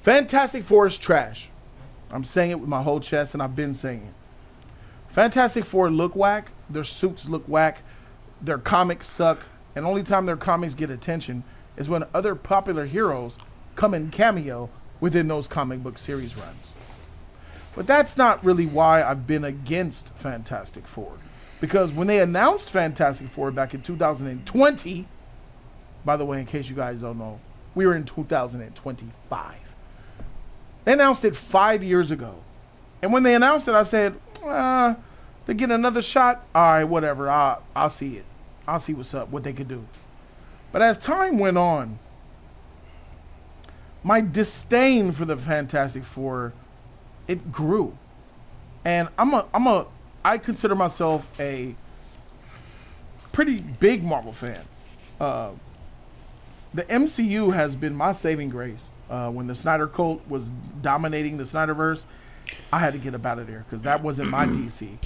Fantastic Four is trash. I'm saying it with my whole chest, and I've been saying it. Fantastic Four look whack. Their suits look whack. Their comics suck. And only time their comics get attention is when other popular heroes come in cameo within those comic book series runs. But that's not really why I've been against Fantastic Four. Because when they announced Fantastic Four back in 2020, by the way, in case you guys don't know, we were in 2025. They announced it 5 years ago. And when they announced it, I said, to get another shot, all right, whatever, I'll see it. I'll see what's up, what they could do. But as time went on, my disdain for the Fantastic Four, it grew. And I consider myself a pretty big Marvel fan. The MCU has been my saving grace. When the Snyder Cult was dominating the Snyderverse, I had to get up out of there because that wasn't my DC.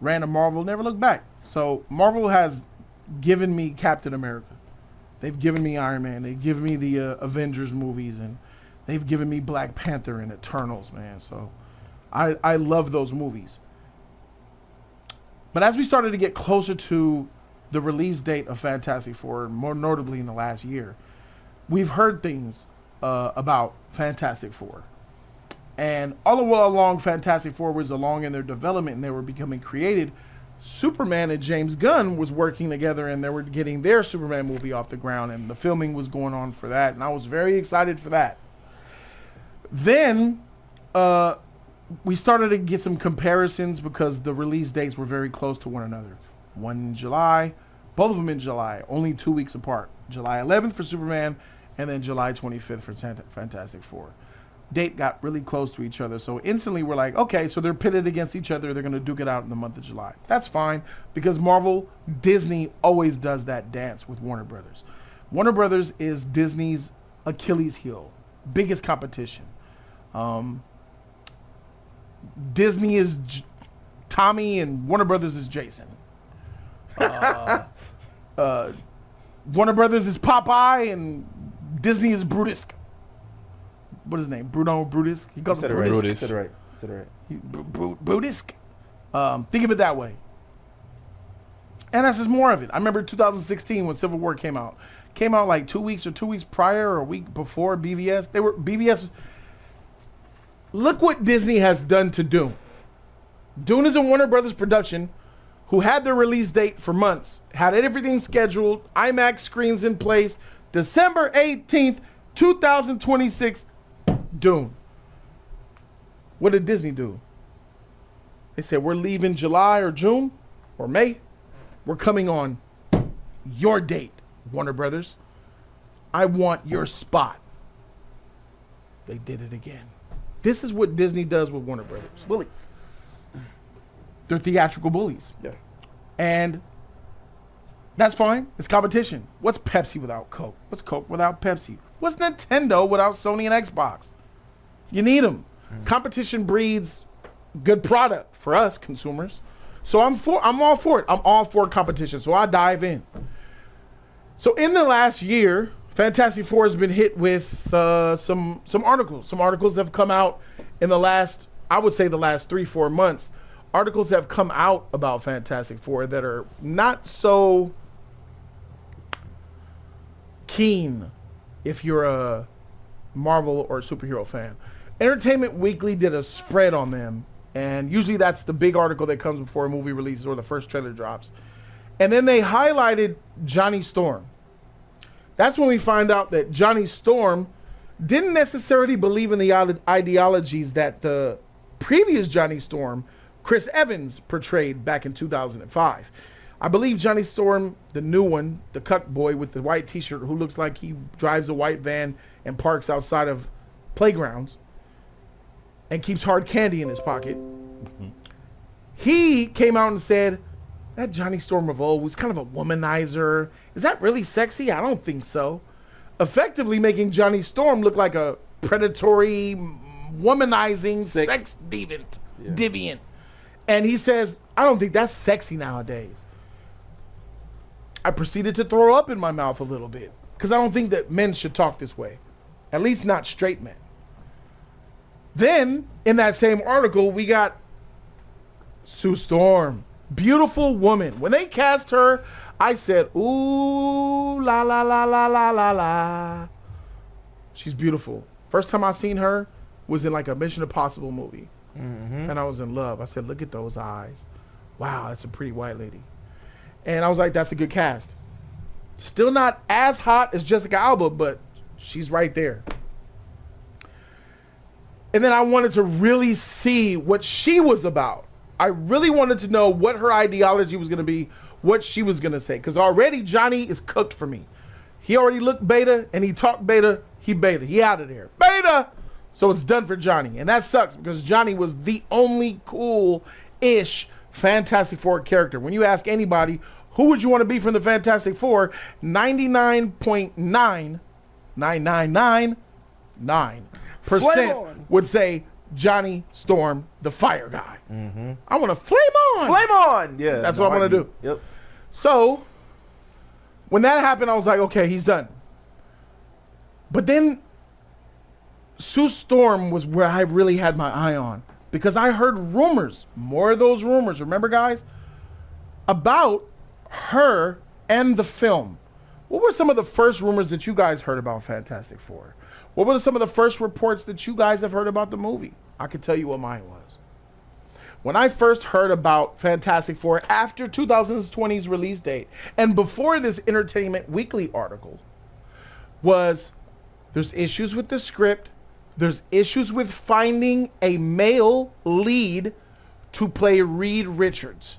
Ran to Marvel, never looked back. So Marvel has given me Captain America. They've given me Iron Man. They've given me the Avengers movies, and they've given me Black Panther and Eternals, man. So I love those movies. But as we started to get closer to the release date of Fantastic Four, more notably in the last year, we've heard things about Fantastic Four. And all the way along, Fantastic Four was along in their development and they were becoming created. Superman and James Gunn was working together and they were getting their Superman movie off the ground, and the filming was going on for that. And I was very excited for that. Then we started to get some comparisons because the release dates were very close to one another. One in July, both of them in July, only 2 weeks apart. July 11th for Superman, and then July 25th for Fantastic Four. Date got really close to each other, so instantly we're like, okay, so they're pitted against each other. They're going to duke it out in the month of July. That's fine, because Marvel, Disney always does that dance with Warner Brothers. Warner Brothers is Disney's Achilles heel, biggest competition. Disney is Tommy and Warner Brothers is Jason. Warner Brothers is Popeye and Disney is Brutus. What is his name? Bruno Brutus? He calls him Brutus. Brutus. Said it right. Brutus. Think of it that way. And that's just more of it. I remember 2016 when Civil War came out. Came out like 2 weeks prior or a week before BVS. BVS. Look what Disney has done to Dune. Dune is a Warner Brothers production who had their release date for months, had everything scheduled, IMAX screens in place, December 18th, 2026, Dune. What did Disney do? They said, we're leaving July or June or May. We're coming on your date, Warner Brothers. I want your spot. They did it again. This is what Disney does with Warner Brothers. Bullies. They're theatrical bullies. Yeah. And that's fine. It's competition. What's Pepsi without Coke? What's Coke without Pepsi? What's Nintendo without Sony and Xbox? You need them. Competition breeds good product for us consumers. So I'm all for it. I'm all for competition. So I dive in. So in the last year, Fantastic Four has been hit with some articles. Some articles have come out in the last, I would say the last 3-4 months. Articles have come out about Fantastic Four that are not so keen if you're a Marvel or superhero fan. Entertainment Weekly did a spread on them, and usually that's the big article that comes before a movie releases or the first trailer drops. And then they highlighted Johnny Storm. That's when we find out that Johnny Storm didn't necessarily believe in the ideologies that the previous Johnny Storm, Chris Evans, portrayed back in 2005. I believe Johnny Storm, the new one, the cuck boy with the white t-shirt who looks like he drives a white van and parks outside of playgrounds and keeps hard candy in his pocket. Mm-hmm. He came out and said, that Johnny Storm of old was kind of a womanizer. Is that really sexy? I don't think so. Effectively making Johnny Storm look like a predatory, womanizing, sex deviant. And he says, I don't think that's sexy nowadays. I proceeded to throw up in my mouth a little bit because I don't think that men should talk this way. At least not straight men. Then, in that same article, we got Sue Storm. Beautiful woman. When they cast her, I said, ooh, la, la, la, la, la, la, la. She's beautiful. First time I seen her was in like a Mission Impossible movie. Mm-hmm. And I was in love. I said, look at those eyes. Wow, that's a pretty white lady. And I was like, that's a good cast. Still not as hot as Jessica Alba, but she's right there. And then I wanted to really see what she was about. I really wanted to know what her ideology was going to be, what she was going to say. Because already Johnny is cooked for me. He already looked beta and he talked beta. He beta. He out of there. Beta! So it's done for Johnny. And that sucks because Johnny was the only cool-ish Fantastic Four character. When you ask anybody, who would you want to be from the Fantastic Four? 99.9999% would say Johnny Storm, the fire guy. Mm-hmm. I want to flame on. Flame on. Yeah. That's what I want to do. Yep. So when that happened, I was like, okay, he's done. But then Sue Storm was where I really had my eye on because I heard rumors, more of those rumors, remember guys, about her and the film. What were some of the first rumors that you guys heard about Fantastic Four? What were some of the first reports that you guys have heard about the movie? I could tell you what mine was. When I first heard about Fantastic Four after 2020's release date and before this Entertainment Weekly article was there's issues with the script. There's issues with finding a male lead to play Reed Richards.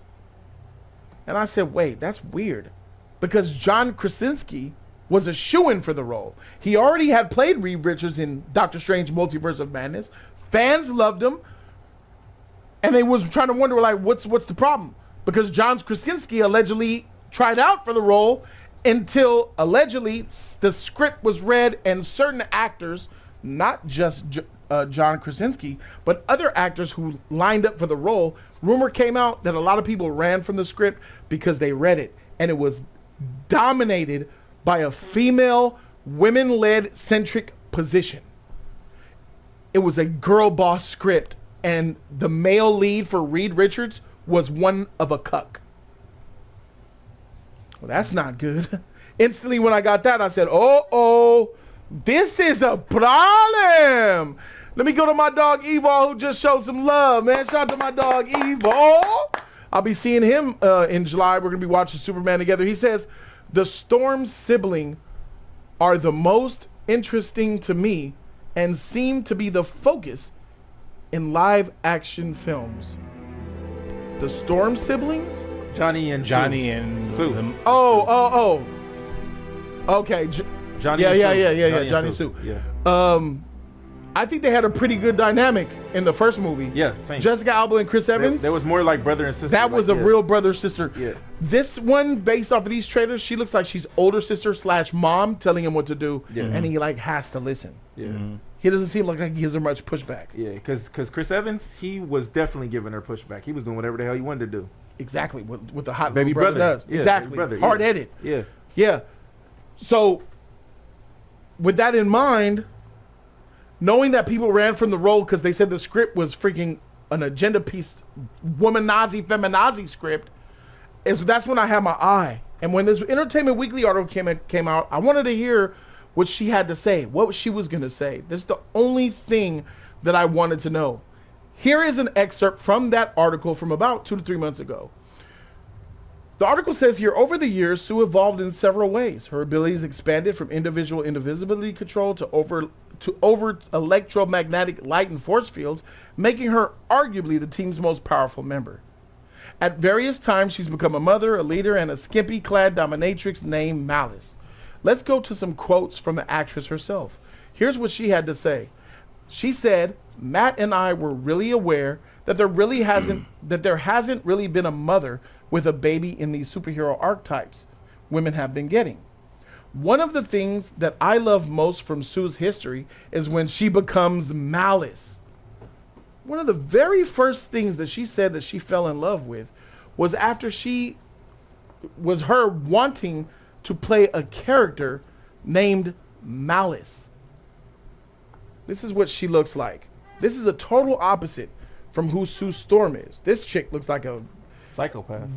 And I said, wait, that's weird. Because John Krasinski was a shoo-in for the role. He already had played Reed Richards in Doctor Strange Multiverse of Madness. Fans loved him. And they was trying to wonder, like, what's the problem? Because John Krasinski allegedly tried out for the role until allegedly the script was read and certain actors, not just John Krasinski, but other actors who lined up for the role, rumor came out that a lot of people ran from the script because they read it. And it was dominated by a female, women-led centric position. It was a girl boss script, and the male lead for Reed Richards was one of a cuck. Well, that's not good. Instantly when I got that, I said, oh, this is a problem. Let me go to my dog Evo, who just showed some love, man. Shout out to my dog Evo. I'll be seeing him in July. We're going to be watching Superman together. He says, the Storm sibling are the most interesting to me and seem to be the focus in live action films. The Storm siblings? Johnny and Sue. Oh. Okay. Johnny Yeah. Johnny Sue. Yeah. I think they had a pretty good dynamic in the first movie. Yeah, same. Jessica Alba and Chris Evans. There was more like brother and sister. That was a real brother-sister. Yeah. This one, based off of these trailers, she looks like she's older sister / mom telling him what to do, and he like has to listen. Yeah. Mm-hmm. He doesn't seem like he gives her much pushback. Yeah, because Chris Evans, he was definitely giving her pushback. He was doing whatever the hell he wanted to do. Exactly, what the hot baby brother does. Yeah, exactly, brother, hard-headed. Yeah. So, with that in mind, knowing that people ran from the role because they said the script was freaking an agenda piece, womanazi, feminazi script, that's when I had my eye. And when this Entertainment Weekly article came out, I wanted to hear what she had to say, what she was going to say. This is the only thing that I wanted to know. Here is an excerpt from that article from about 2 to 3 months ago. The article says here, over the years, Sue evolved in several ways. Her abilities expanded from individual invisibility control to over electromagnetic light and force fields, making her arguably the team's most powerful member. At various times, she's become a mother, a leader, and a skimpy-clad dominatrix named Malice. Let's go to some quotes from the actress herself. Here's what she had to say. She said, Matt and I were really aware that there hasn't really been a mother with a baby in these superhero archetypes women have been getting. One of the things that I love most from Sue's history is when she becomes Malice. One of the very first things that she said that she fell in love with was after her wanting to play a character named Malice. This is what she looks like. This is a total opposite from who Sue Storm is. This chick looks like a Psychopath.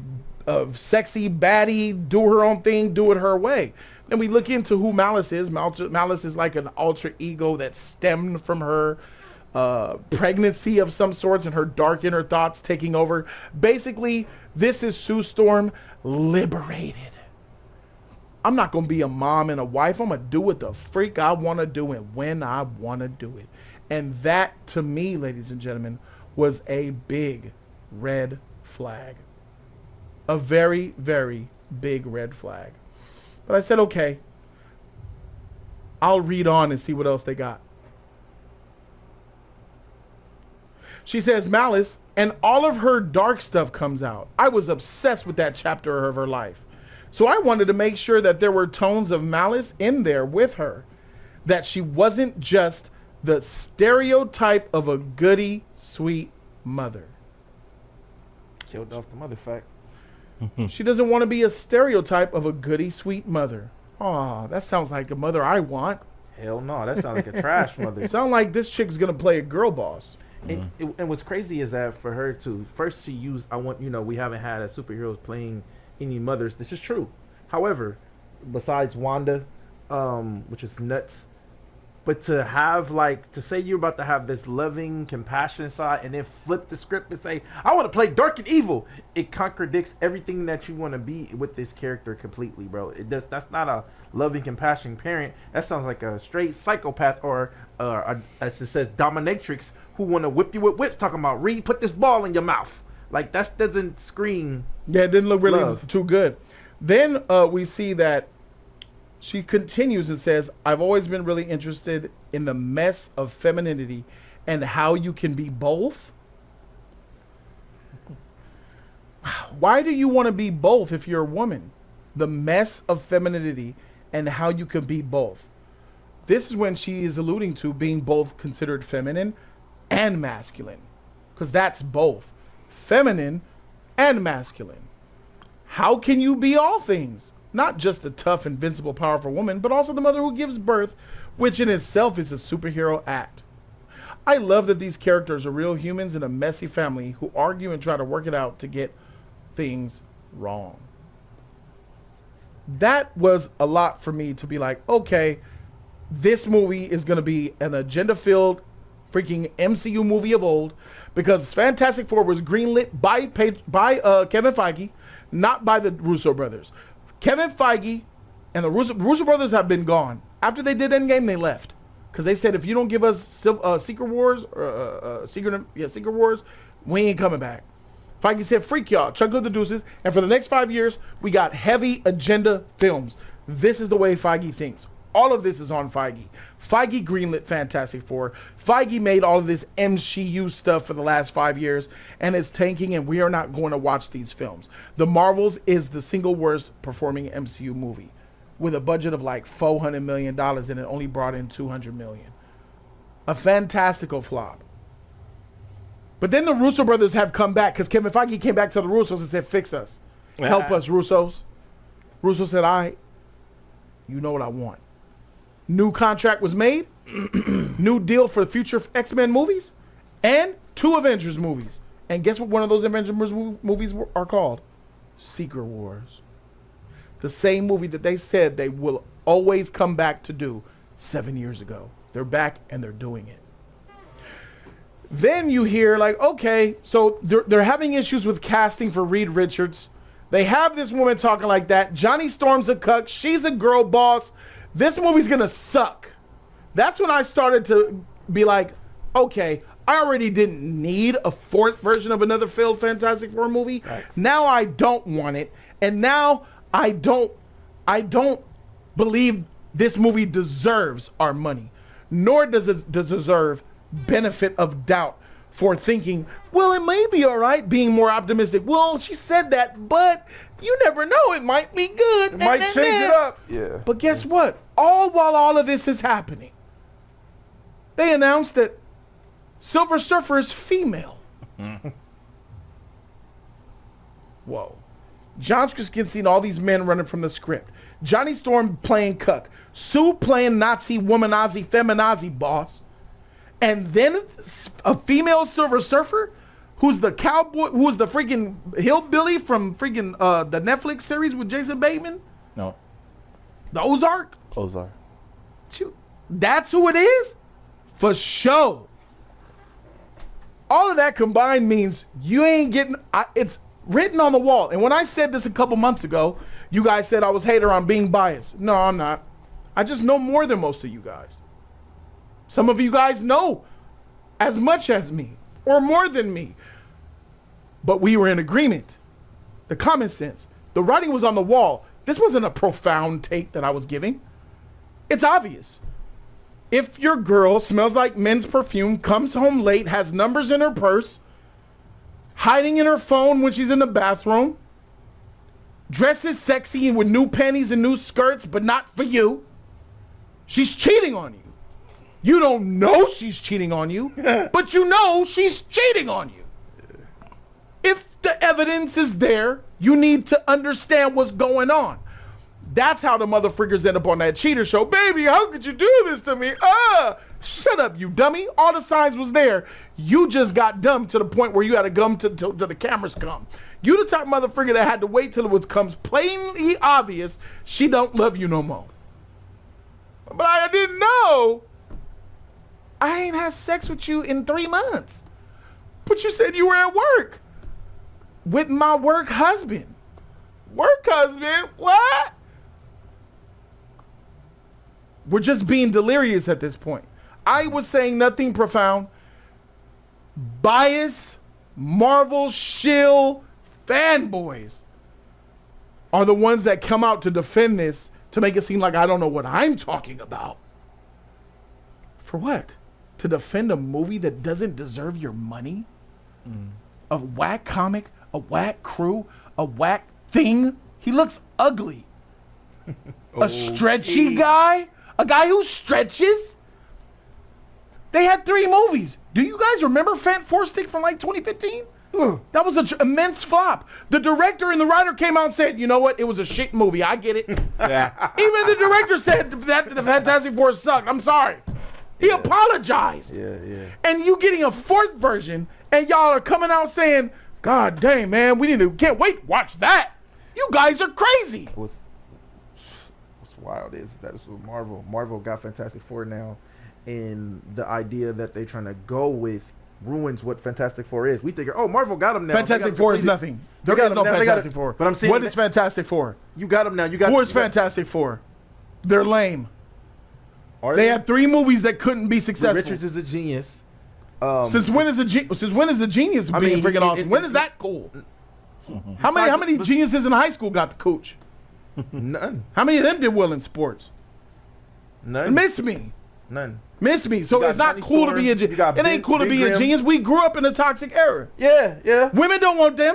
sexy baddie, do her own thing, do it her way. Then we look into who Malice is. Malice is like an alter ego that stemmed from her pregnancy of some sorts and her dark inner thoughts taking over. Basically, this is Sue Storm liberated. I'm not going to be a mom and a wife. I'm going to do what the freak I want to do and when I want to do it. And that, to me, ladies and gentlemen, was a big red flag. A very, very big red flag. But I said, okay, I'll read on and see what else they got. She says, Malice, and all of her dark stuff comes out. I was obsessed with that chapter of her life. So I wanted to make sure that there were tones of Malice in there with her. That she wasn't just the stereotype of a goody, sweet mother. Killed off the mother fact. She doesn't want to be a stereotype of a goody, sweet mother. Aw, that sounds like a mother I want. Hell no, that sounds like a trash mother. Sound like this chick's going to play a girl boss. And what's crazy is that for her to first to use, we haven't had a superheroes playing any mothers. This is true. However, besides Wanda, which is nuts, but to have to say you're about to have this loving, compassionate side and then flip the script and say, I want to play dark and evil. It contradicts everything that you want to be with this character completely, bro. That's not a loving, compassionate parent. That sounds like a straight psychopath or as it says, dominatrix who want to whip you with whips talking about, Reed, put this ball in your mouth. Like, that doesn't scream. Yeah, it didn't look really love. Too good. Then we see that she continues and says, I've always been really interested in the mess of femininity and how you can be both. Why do you want to be both if you're a woman? The mess of femininity and how you can be both. This is when she is alluding to being both considered feminine and masculine. Because that's both. Feminine and masculine. How can you be all things? Not just the tough, invincible, powerful woman, but also the mother who gives birth, which in itself is a superhero act. I love that these characters are real humans in a messy family who argue and try to work it out to get things wrong. That was a lot for me to be like, okay, this movie is going to be an agenda-filled freaking MCU movie of old, because Fantastic Four was greenlit by Kevin Feige, not by the Russo brothers. Kevin Feige and the Russo brothers have been gone. After they did Endgame, they left because they said, if you don't give us Secret Wars, Secret Wars, we ain't coming back. Feige said, freak y'all, chuck the deuces, and for the next 5 years, we got heavy agenda films. This is the way Feige thinks. All of this is on Feige. Feige greenlit Fantastic Four. Feige made all of this MCU stuff for the last 5 years, and it's tanking, and we are not going to watch these films. The Marvels is the single worst performing MCU movie with a budget of like $400 million, and it only brought in $200 million. A fantastical flop. But then the Russo brothers have come back because Kevin Feige came back to the Russos and said, fix us. Help us, Russos. Russo said, all right, you know what I want. New contract was made, new deal for the future X-Men movies, and 2 Avengers movies. And guess what one of those Avengers movies are called? Secret Wars. The same movie that they said they will always come back to do 7 years ago. They're back and they're doing it. Then you hear like, okay, so they're having issues with casting for Reed Richards. They have this woman talking like that. Johnny Storm's a cuck. She's a girl boss. This movie's gonna suck. That's when I started to be like, okay, I already didn't need a 4th version of another failed Fantastic Four movie. Thanks. Now I don't want it. And now I don't believe this movie deserves our money. Nor does it deserve benefit of doubt for thinking, well, it may be all right, being more optimistic. Well, she said that, but you never know. It might be good. It might change it up. Yeah. But guess what? While all of this is happening, they announced that Silver Surfer is female. Whoa. John Krasinski and all these men running from the script. Johnny Storm playing cuck. Sue playing Nazi, womanazi, feminazi boss. And then a female Silver Surfer, who's the cowboy, who's the freaking hillbilly from freaking the Netflix series with Jason Bateman, No. the Ozark. Ozark. That's who it is, for sure. All of that combined means you ain't getting. It's written on the wall. And when I said this a couple months ago, you guys said I was hater on being biased. No, I'm not. I just know more than most of you guys. Some of you guys know as much as me or more than me. But we were in agreement. The common sense. The writing was on the wall. This wasn't a profound take that I was giving. It's obvious. If your girl smells like men's perfume, comes home late, has numbers in her purse, hiding in her phone when she's in the bathroom, dresses sexy with new panties and new skirts, but not for you, she's cheating on you. You don't know she's cheating on you, but you know she's cheating on you. If the evidence is there, you need to understand what's going on. That's how the motherfuckers end up on that cheater show. Baby, how could you do this to me? Shut up, you dummy. All the signs was there. You just got dumb to the point where you had to come to the cameras come. You the type of motherfucker that had to wait till it comes plainly obvious she don't love you no more. But I didn't know. I ain't had sex with you in 3 months. But you said you were at work. With my work husband. Work husband? What? We're just being delirious at this point. I was saying nothing profound. Bias, Marvel, shill, fanboys are the ones that come out to defend this to make it seem like I don't know what I'm talking about. For what? To defend a movie that doesn't deserve your money? A whack comic, a whack crew, a whack thing? He looks ugly. A stretchy guy? A guy who stretches? They had 3 movies. Do you guys remember Fant Four Stick from like 2015? That was an immense flop. The director and the writer came out and said, you know what? It was a shit movie. I get it. Yeah. Even the director said that the Fantastic Four sucked. I'm sorry. He apologized. Yeah. And you getting a 4th version, and y'all are coming out saying, God dang, man, can't wait to watch that. You guys are crazy. What's wild is that it's with Marvel. Marvel got Fantastic Four now, and the idea that they're trying to go with ruins what Fantastic Four is. We think, oh, Marvel got them now. Fantastic Four is nothing. There is no Fantastic Four. But I'm saying, what is Fantastic Four? You got them now. You got. Who is Fantastic Four? They're lame. They had 3 movies that couldn't be successful. Richards is a genius. Since when is a genius being freaking awesome? When is that cool? How many geniuses in high school got the coach? None. How many of them did well in sports? None. Miss me. None. Miss me. So it's not cool to be a genius. It ain't cool to be a genius. We grew up in a toxic era. Yeah. Women don't want them.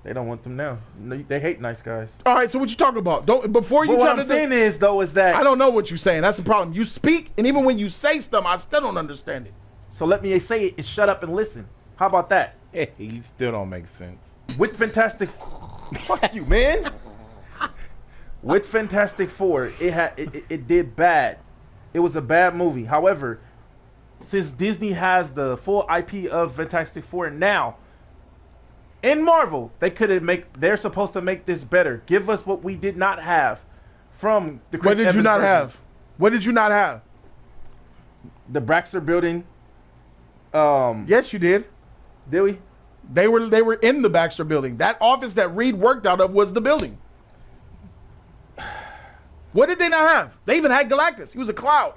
They don't want them now. No, they hate nice guys. All right, so what you talking about? Before you But try what to I'm saying is that I don't know what you're saying. That's the problem. You speak, and even when you say stuff, I still don't understand it. So let me say it and shut up and listen. How about that? Hey, you still don't make sense. With Fantastic, fuck you, man. With Fantastic Four, it did bad. It was a bad movie. However, since Disney has the full IP of Fantastic Four now, in Marvel, they're supposed to make this better. Give us what we did not have from the Chris What did Evans you not version. have? What did you not have? The Baxter Building. Yes, you did. Did we? They were in the Baxter Building. That office that Reed worked out of was the building. What did they not have? They even had Galactus. He was a cloud.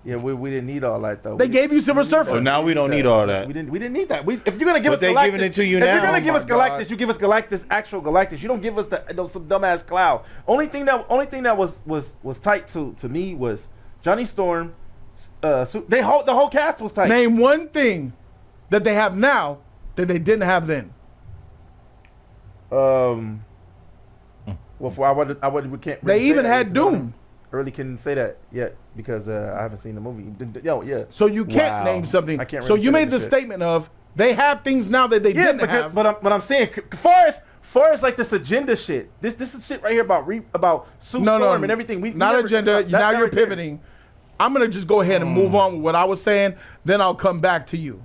Yeah, we didn't need all that though. They gave you Silver Surfer. So now we don't need all that. We didn't need that. If you're gonna give But us they Galactus, giving it to you if now? you're gonna Oh give my us Galactus, God. you give us Galactus, actual Galactus. You don't give us some dumbass cloud. Only thing that was tight to me was Johnny Storm. The whole cast was tight. Name one thing that they have now that they didn't have then. Well, we can't. They really say even that had because Doom. I really couldn't say that yet because I haven't seen the movie. Yeah. So you can't Wow. name something. I can't So really you say made that the shit. statement of they have things now that they didn't have. But I'm saying, far as like this agenda shit, this is shit right here about Sue Storm and everything. Not agenda. Now you're pivoting. I'm going to just go ahead and move on with what I was saying. Then I'll come back to you.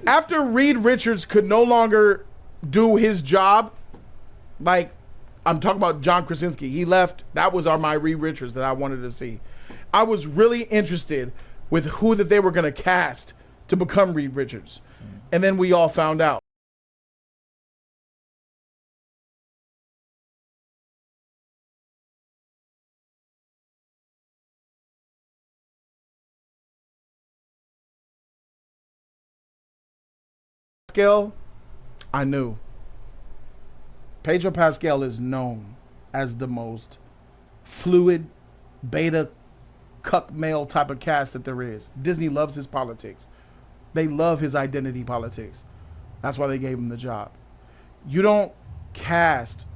After Reed Richards could no longer do his job, like I'm talking about John Krasinski, he left. That was my Reed Richards that I wanted to see. I was really interested with who that they were going to cast to become Reed Richards. And then we all found out. Pascal, I knew. Pedro Pascal is known as the most fluid, beta, cuck male type of cast that there is. Disney loves his politics. They love his identity politics. That's why they gave him the job. You don't cast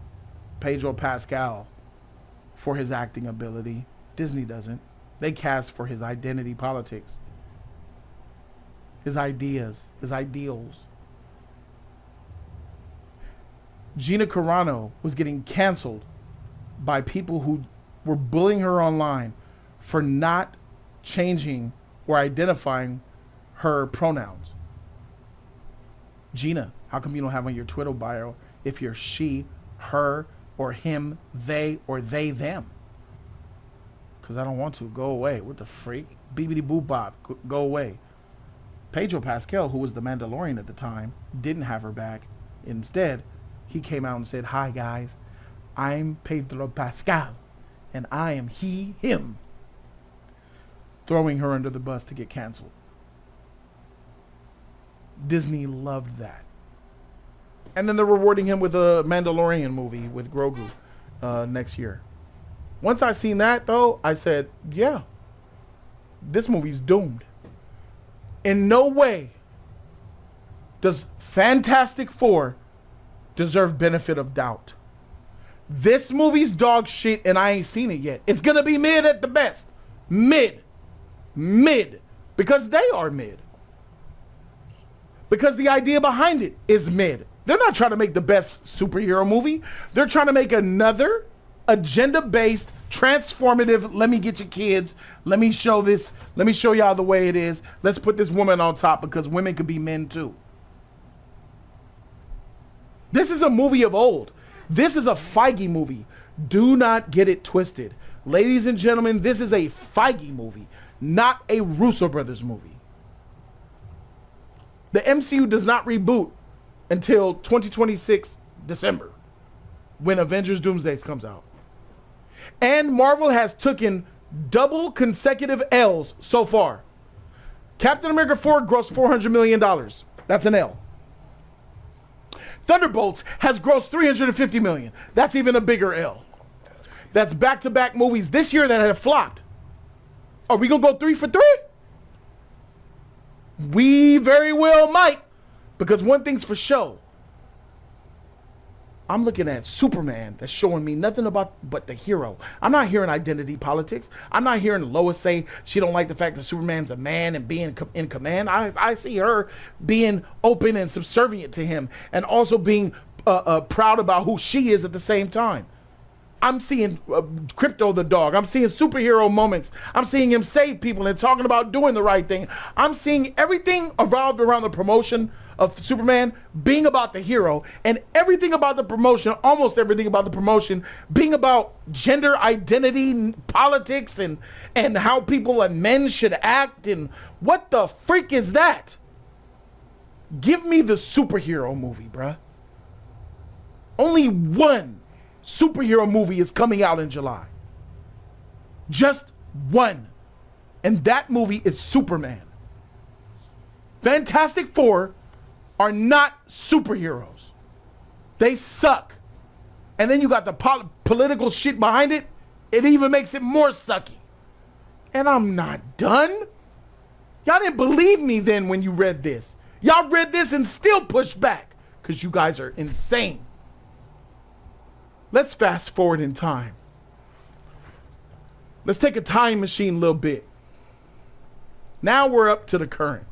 Pedro Pascal for his acting ability. Disney doesn't. They cast for his identity politics. His ideas, his ideals. Gina Carano was getting canceled by people who were bullying her online for not changing or identifying her pronouns. Gina, how come you don't have on your Twitter bio if you're she, her, or him, they, or they, them? Because I don't want to. Go away. What the freak? Beebity boop bop. Go away. Pedro Pascal, who was the Mandalorian at the time, didn't have her back. Instead, he came out and said, "Hi guys, I'm Pedro Pascal, and I am he, him." Throwing her under the bus to get canceled. Disney loved that. And then they're rewarding him with a Mandalorian movie with Grogu next year. Once I seen that, though, I said, yeah, this movie's doomed. In no way does Fantastic Four deserve benefit of doubt. This movie's dog shit, and I ain't seen it yet. It's going to be mid at the best. Mid. Because they are mid. Because the idea behind it is mid. They're not trying to make the best superhero movie. They're trying to make another agenda-based, transformative, let me get your kids, let me show this, let me show y'all the way it is. Let's put this woman on top because women could be men too. This is a movie of old. This is a Feige movie. Do not get it twisted. Ladies and gentlemen, this is a Feige movie, not a Russo brothers movie. The MCU does not reboot until 2026 December, when Avengers Doomsday comes out. And Marvel has taken double consecutive L's so far. Captain America 4 grossed $400 million. That's an L. Thunderbolts has grossed $350 million. That's even a bigger L. That's back-to-back movies this year that have flopped. Are we going to go 3 for 3? We very well might, because one thing's for sure. I'm looking at Superman that's showing me nothing about but the hero. I'm not hearing identity politics. I'm not hearing Lois say she don't like the fact that Superman's a man and being in command. I see her being open and subservient to him, and also being proud about who she is at the same time. I'm seeing Crypto the dog. I'm seeing superhero moments. I'm seeing him save people and talking about doing the right thing. I'm seeing everything revolved around the promotion of Superman being about the hero, and everything about the promotion, almost everything about the promotion, being about gender identity, politics, and how people and men should act. And what the freak is that? Give me the superhero movie, bruh. Only one superhero movie is coming out in July. Just one. And that movie is Superman. Fantastic Four are not superheroes. They suck. And then you got the political shit behind it. It even makes it more sucky. And I'm not done. Y'all didn't believe me then when you read this. Y'all read this and still pushed back because you guys are insane. Let's fast forward in time. Let's take a time machine a little bit. Now we're up to the current.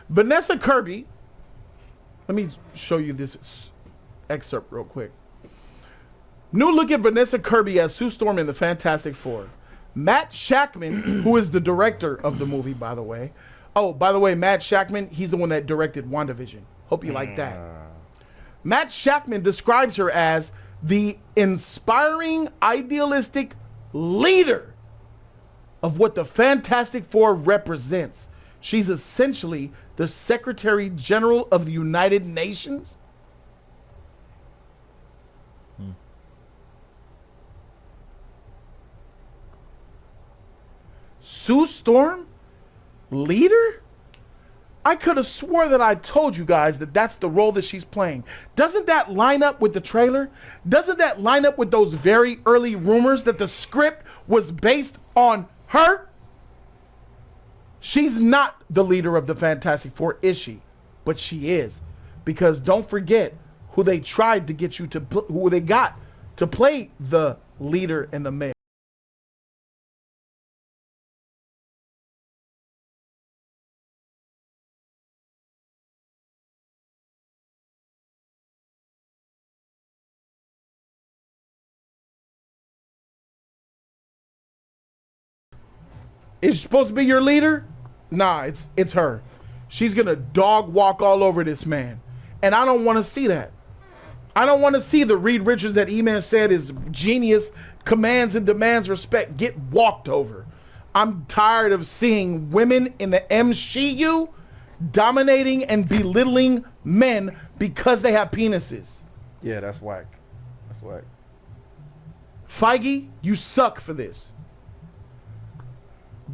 Vanessa Kirby, let me show you this excerpt real quick. New look at Vanessa Kirby as Sue Storm in the Fantastic Four. Matt Shakman, who is the director of the movie, by the way. Oh, by the way, Matt Shakman, he's the one that directed WandaVision. Hope you like that. Matt Shakman describes her as the inspiring, idealistic leader of what the Fantastic Four represents. She's essentially the Secretary General of the United Nations. Sue Storm? Leader? I could have swore that I told you guys that that's the role that she's playing. Doesn't that line up with the trailer? Doesn't that line up with those very early rumors that the script was based on her? She's not the leader of the Fantastic Four, is she? But she is. Because don't forget who they tried to get you to, who they got to play the leader and the male. Is she supposed to be your leader? Nah, it's her. She's gonna dog walk all over this man. And I don't want to see that. I don't want to see the Reed Richards that E-Man said is genius, commands and demands respect, get walked over. I'm tired of seeing women in the MCU dominating and belittling men because they have penises. Yeah, that's whack. That's whack. Feige, you suck for this.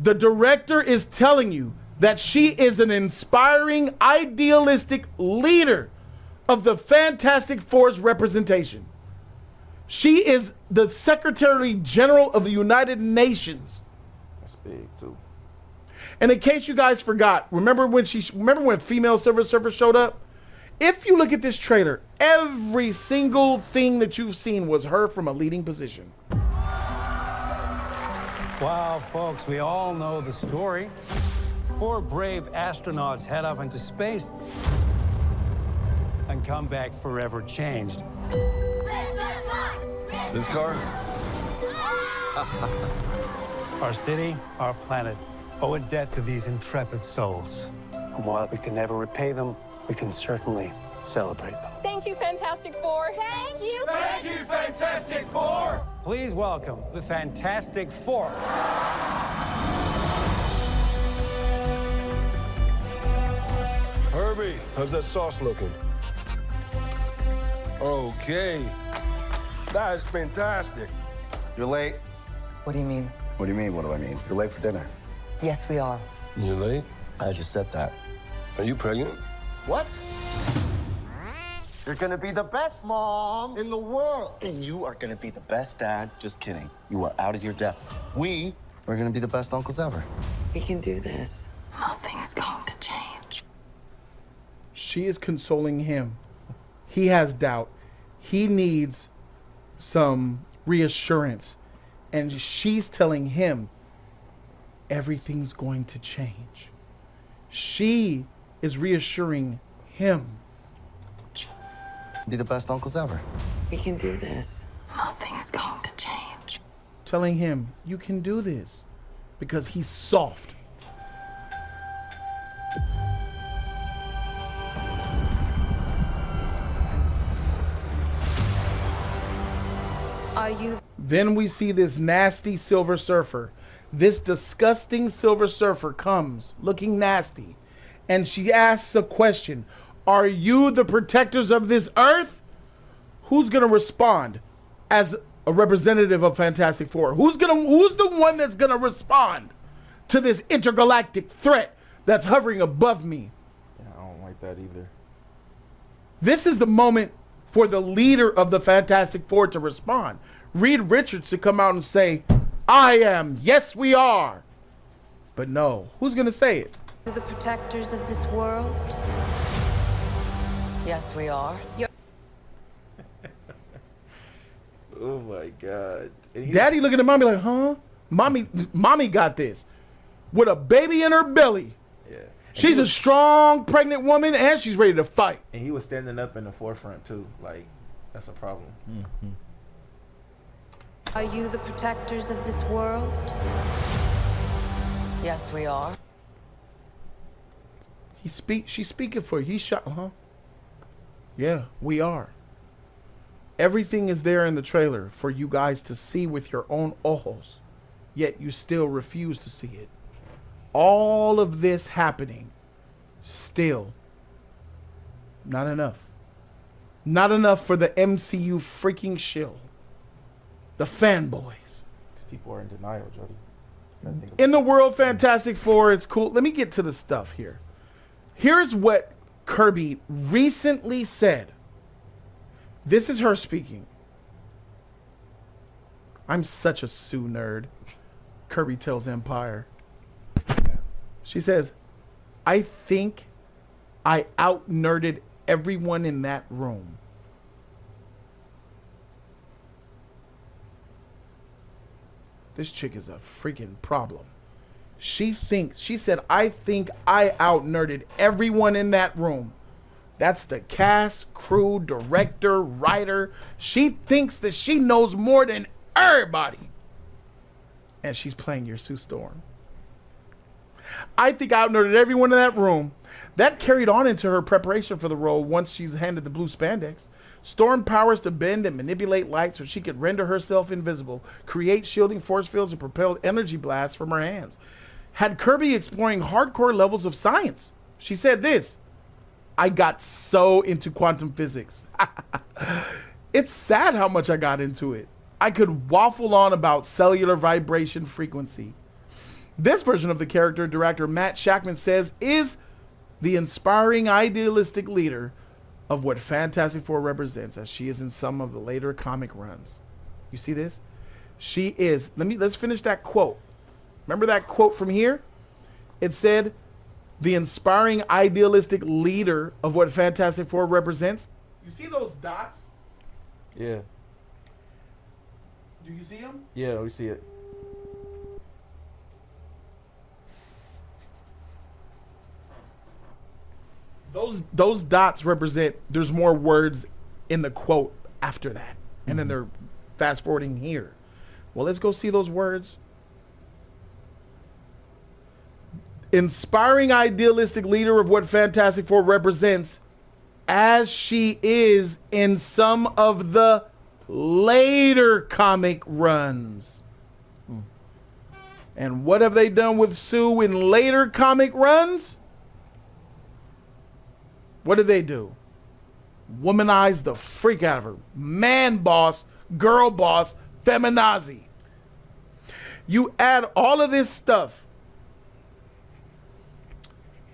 The director is telling you that she is an inspiring, idealistic leader of the Fantastic Four's representation. She is the Secretary General of the United Nations. That's big too. And in case you guys forgot, remember when female Silver Surfer showed up? If you look at this trailer, every single thing that you've seen was her from a leading position. Wow, folks, we all know the story. 4 brave astronauts head up into space and come back forever changed. This car? Our city, our planet, owe a debt to these intrepid souls. And while we can never repay them, we can certainly celebrate them. Thank you, Fantastic Four. Thank you. Thank you, Fantastic Four! Please welcome the Fantastic Four. Herbie, how's that sauce looking? Okay. That is fantastic. You're late. What do you mean? What do you mean, what do I mean? You're late for dinner. Yes, we are. You late? I just said that. Are you pregnant? What? You're gonna be the best mom in the world. And you are gonna be the best dad. Just kidding. You are out of your depth. We are gonna be the best uncles ever. We can do this. Nothing's going to change. She is consoling him. He has doubt. He needs some reassurance. And she's telling him everything's going to change. She is reassuring him. Be the best uncles ever. We can do this. Nothing's going to change. Telling him, you can do this. Because he's soft. Are you? Then we see this nasty Silver Surfer. This disgusting Silver Surfer comes looking nasty. And she asks the question, are you the protectors of this earth? Who's going to respond as a representative of Fantastic Four? Who's the one that's going to respond to this intergalactic threat that's hovering above me? Yeah, I don't like that either. This is the moment for the leader of the Fantastic Four to respond. Reed Richards to come out and say, I am. Yes, we are. But no, who's going to say it? The protectors of this world? Yes, we are. Oh my God. And Daddy looking at mommy like, huh? Mommy got this. With a baby in her belly. Yeah. She's a strong, pregnant woman, and she's ready to fight. And he was standing up in the forefront too. Like, that's a problem. Are you the protectors of this world? Yes, we are. She's speaking for you. He shot, huh? Yeah, we are. Everything is there in the trailer for you guys to see with your own ojos, yet you still refuse to see it. All of this happening, still not enough. Not enough for the MCU freaking shill. The fanboys. People are in denial, Jody. In the world, Fantastic Four, it's cool. Let me get to the stuff here. Here's what Kirby recently said. This is her speaking. I'm such a Sue nerd. Kirby tells Empire. She says, I think I out-nerded everyone in that room. This chick is a freaking problem. She said, I think I out-nerded everyone in that room. That's the cast, crew, director, writer. She thinks that she knows more than everybody. And she's playing your Sue Storm. I think I out-nerded everyone in that room. That carried on into her preparation for the role once she's handed the blue spandex. Storm powers to bend and manipulate light so she could render herself invisible, create shielding force fields, and propel energy blasts from her hands. Had Kirby exploring hardcore levels of science. She said this, I got so into quantum physics. It's sad how much I got into it. I could waffle on about cellular vibration frequency. This version of the character, director Matt Shackman says, is the inspiring, idealistic leader of what Fantastic Four represents, as she is in some of the later comic runs. You see this? She is, let's finish that quote. Remember that quote from here? It said, the inspiring, idealistic leader of what Fantastic Four represents. You see those dots? Yeah. Do you see them? Yeah, we see it. Those dots represent, there's more words in the quote after that. And then they're fast forwarding here. Well, let's go see those words. Inspiring, idealistic leader of what Fantastic Four represents, as she is in some of the later comic runs. And what have they done with Sue in later comic runs? What did they do? Womanize the freak out of her. Man boss, girl boss, feminazi. You add all of this stuff,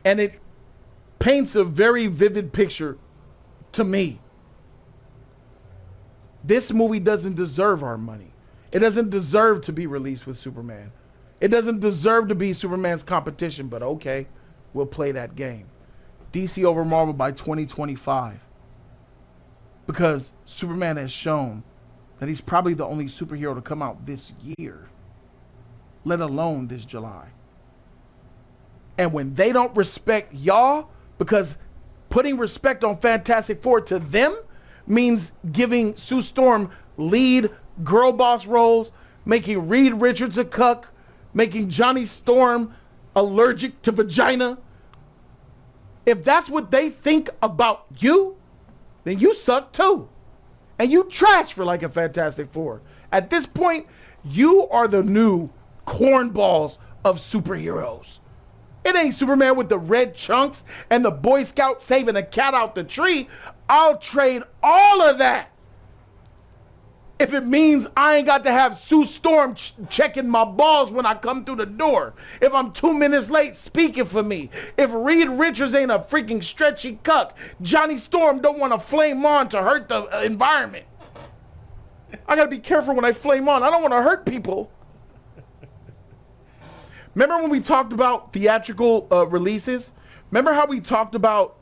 and it paints a very vivid picture to me. This movie doesn't deserve our money. It doesn't deserve to be released with Superman. It doesn't deserve to be Superman's competition, but okay, we'll play that game. DC over Marvel by 2025. Because Superman has shown that he's probably the only superhero to come out this year, let alone this July. And when they don't respect y'all, because putting respect on Fantastic Four to them means giving Sue Storm lead girl boss roles, making Reed Richards a cuck, making Johnny Storm allergic to vagina. If that's what they think about you, then you suck too. And you trash for like a Fantastic Four. At this point, you are the new cornballs of superheroes. It ain't Superman with the red chunks and the Boy Scout saving a cat out the tree. I'll trade all of that if it means I ain't got to have Sue Storm checking my balls when I come through the door. If I'm 2 minutes late speaking for me. If Reed Richards ain't a freaking stretchy cuck. Johnny Storm don't want to flame on to hurt the environment. I got to be careful when I flame on. I don't want to hurt people. Remember when we talked about theatrical releases? Remember how we talked about,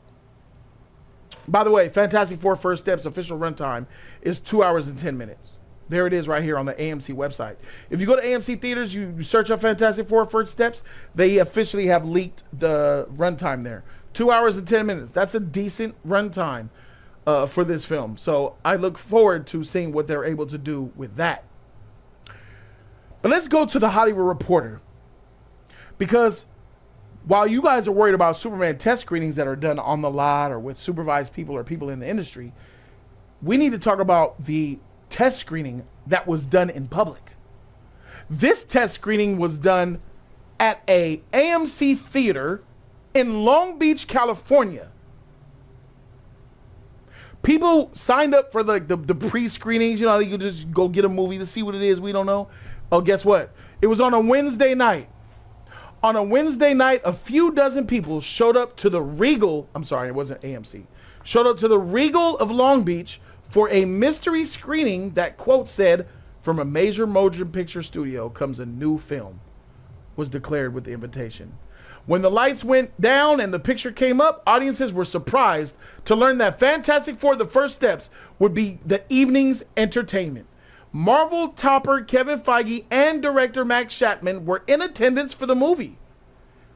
by the way, Fantastic Four First Steps official runtime is 2 hours and 10 minutes. There it is right here on the AMC website. If you go to AMC Theaters, you search up Fantastic Four First Steps, they officially have leaked the runtime there. 2 hours and 10 minutes. That's a decent runtime for this film. So I look forward to seeing what they're able to do with that. But let's go to the Hollywood Reporter. Because while you guys are worried about Superman test screenings that are done on the lot or with supervised people or people in the industry, we need to talk about the test screening that was done in public. This test screening was done at a AMC theater in Long Beach, California. People signed up for the pre-screenings. You know, you could just go get a movie to see what it is. We don't know. Oh, guess what? It was on a Wednesday night. On a Wednesday night, a few dozen people showed up to the Regal. I'm sorry, it wasn't AMC. Showed up to the Regal of Long Beach for a mystery screening that, quote, said, from a major motion picture studio comes a new film, was declared with the invitation. When the lights went down and the picture came up, audiences were surprised to learn that Fantastic Four: The First Steps would be the evening's entertainment. Marvel topper Kevin Feige and director Max Shatman were in attendance for the movie,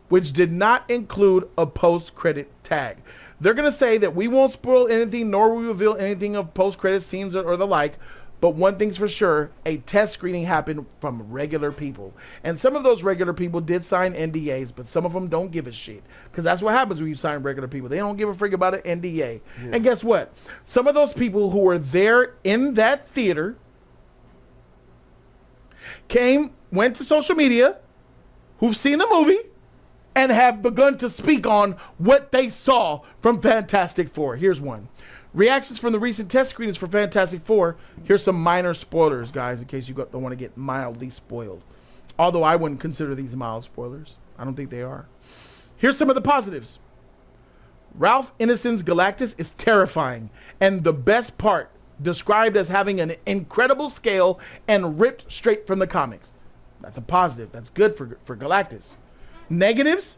which did not include a post-credit tag. They're going to say that we won't spoil anything, nor will we reveal anything of post-credit scenes or the like. But one thing's for sure, a test screening happened from regular people. And some of those regular people did sign NDAs, but some of them don't give a shit. Because that's what happens when you sign regular people. They don't give a freak about an NDA. Yeah. And guess what? Some of those people who were there in that theater went to social media, who've seen the movie, and have begun to speak on what they saw from Fantastic Four. Here's one. Reactions from the recent test screenings for Fantastic Four. Here's some minor spoilers, guys, in case you don't want to get mildly spoiled. Although I wouldn't consider these mild spoilers. I don't think they are. Here's some of the positives. Ralph Ineson's Galactus is terrifying, and the best part, described as having an incredible scale and ripped straight from the comics. That's a positive. That's good for Galactus. Negatives,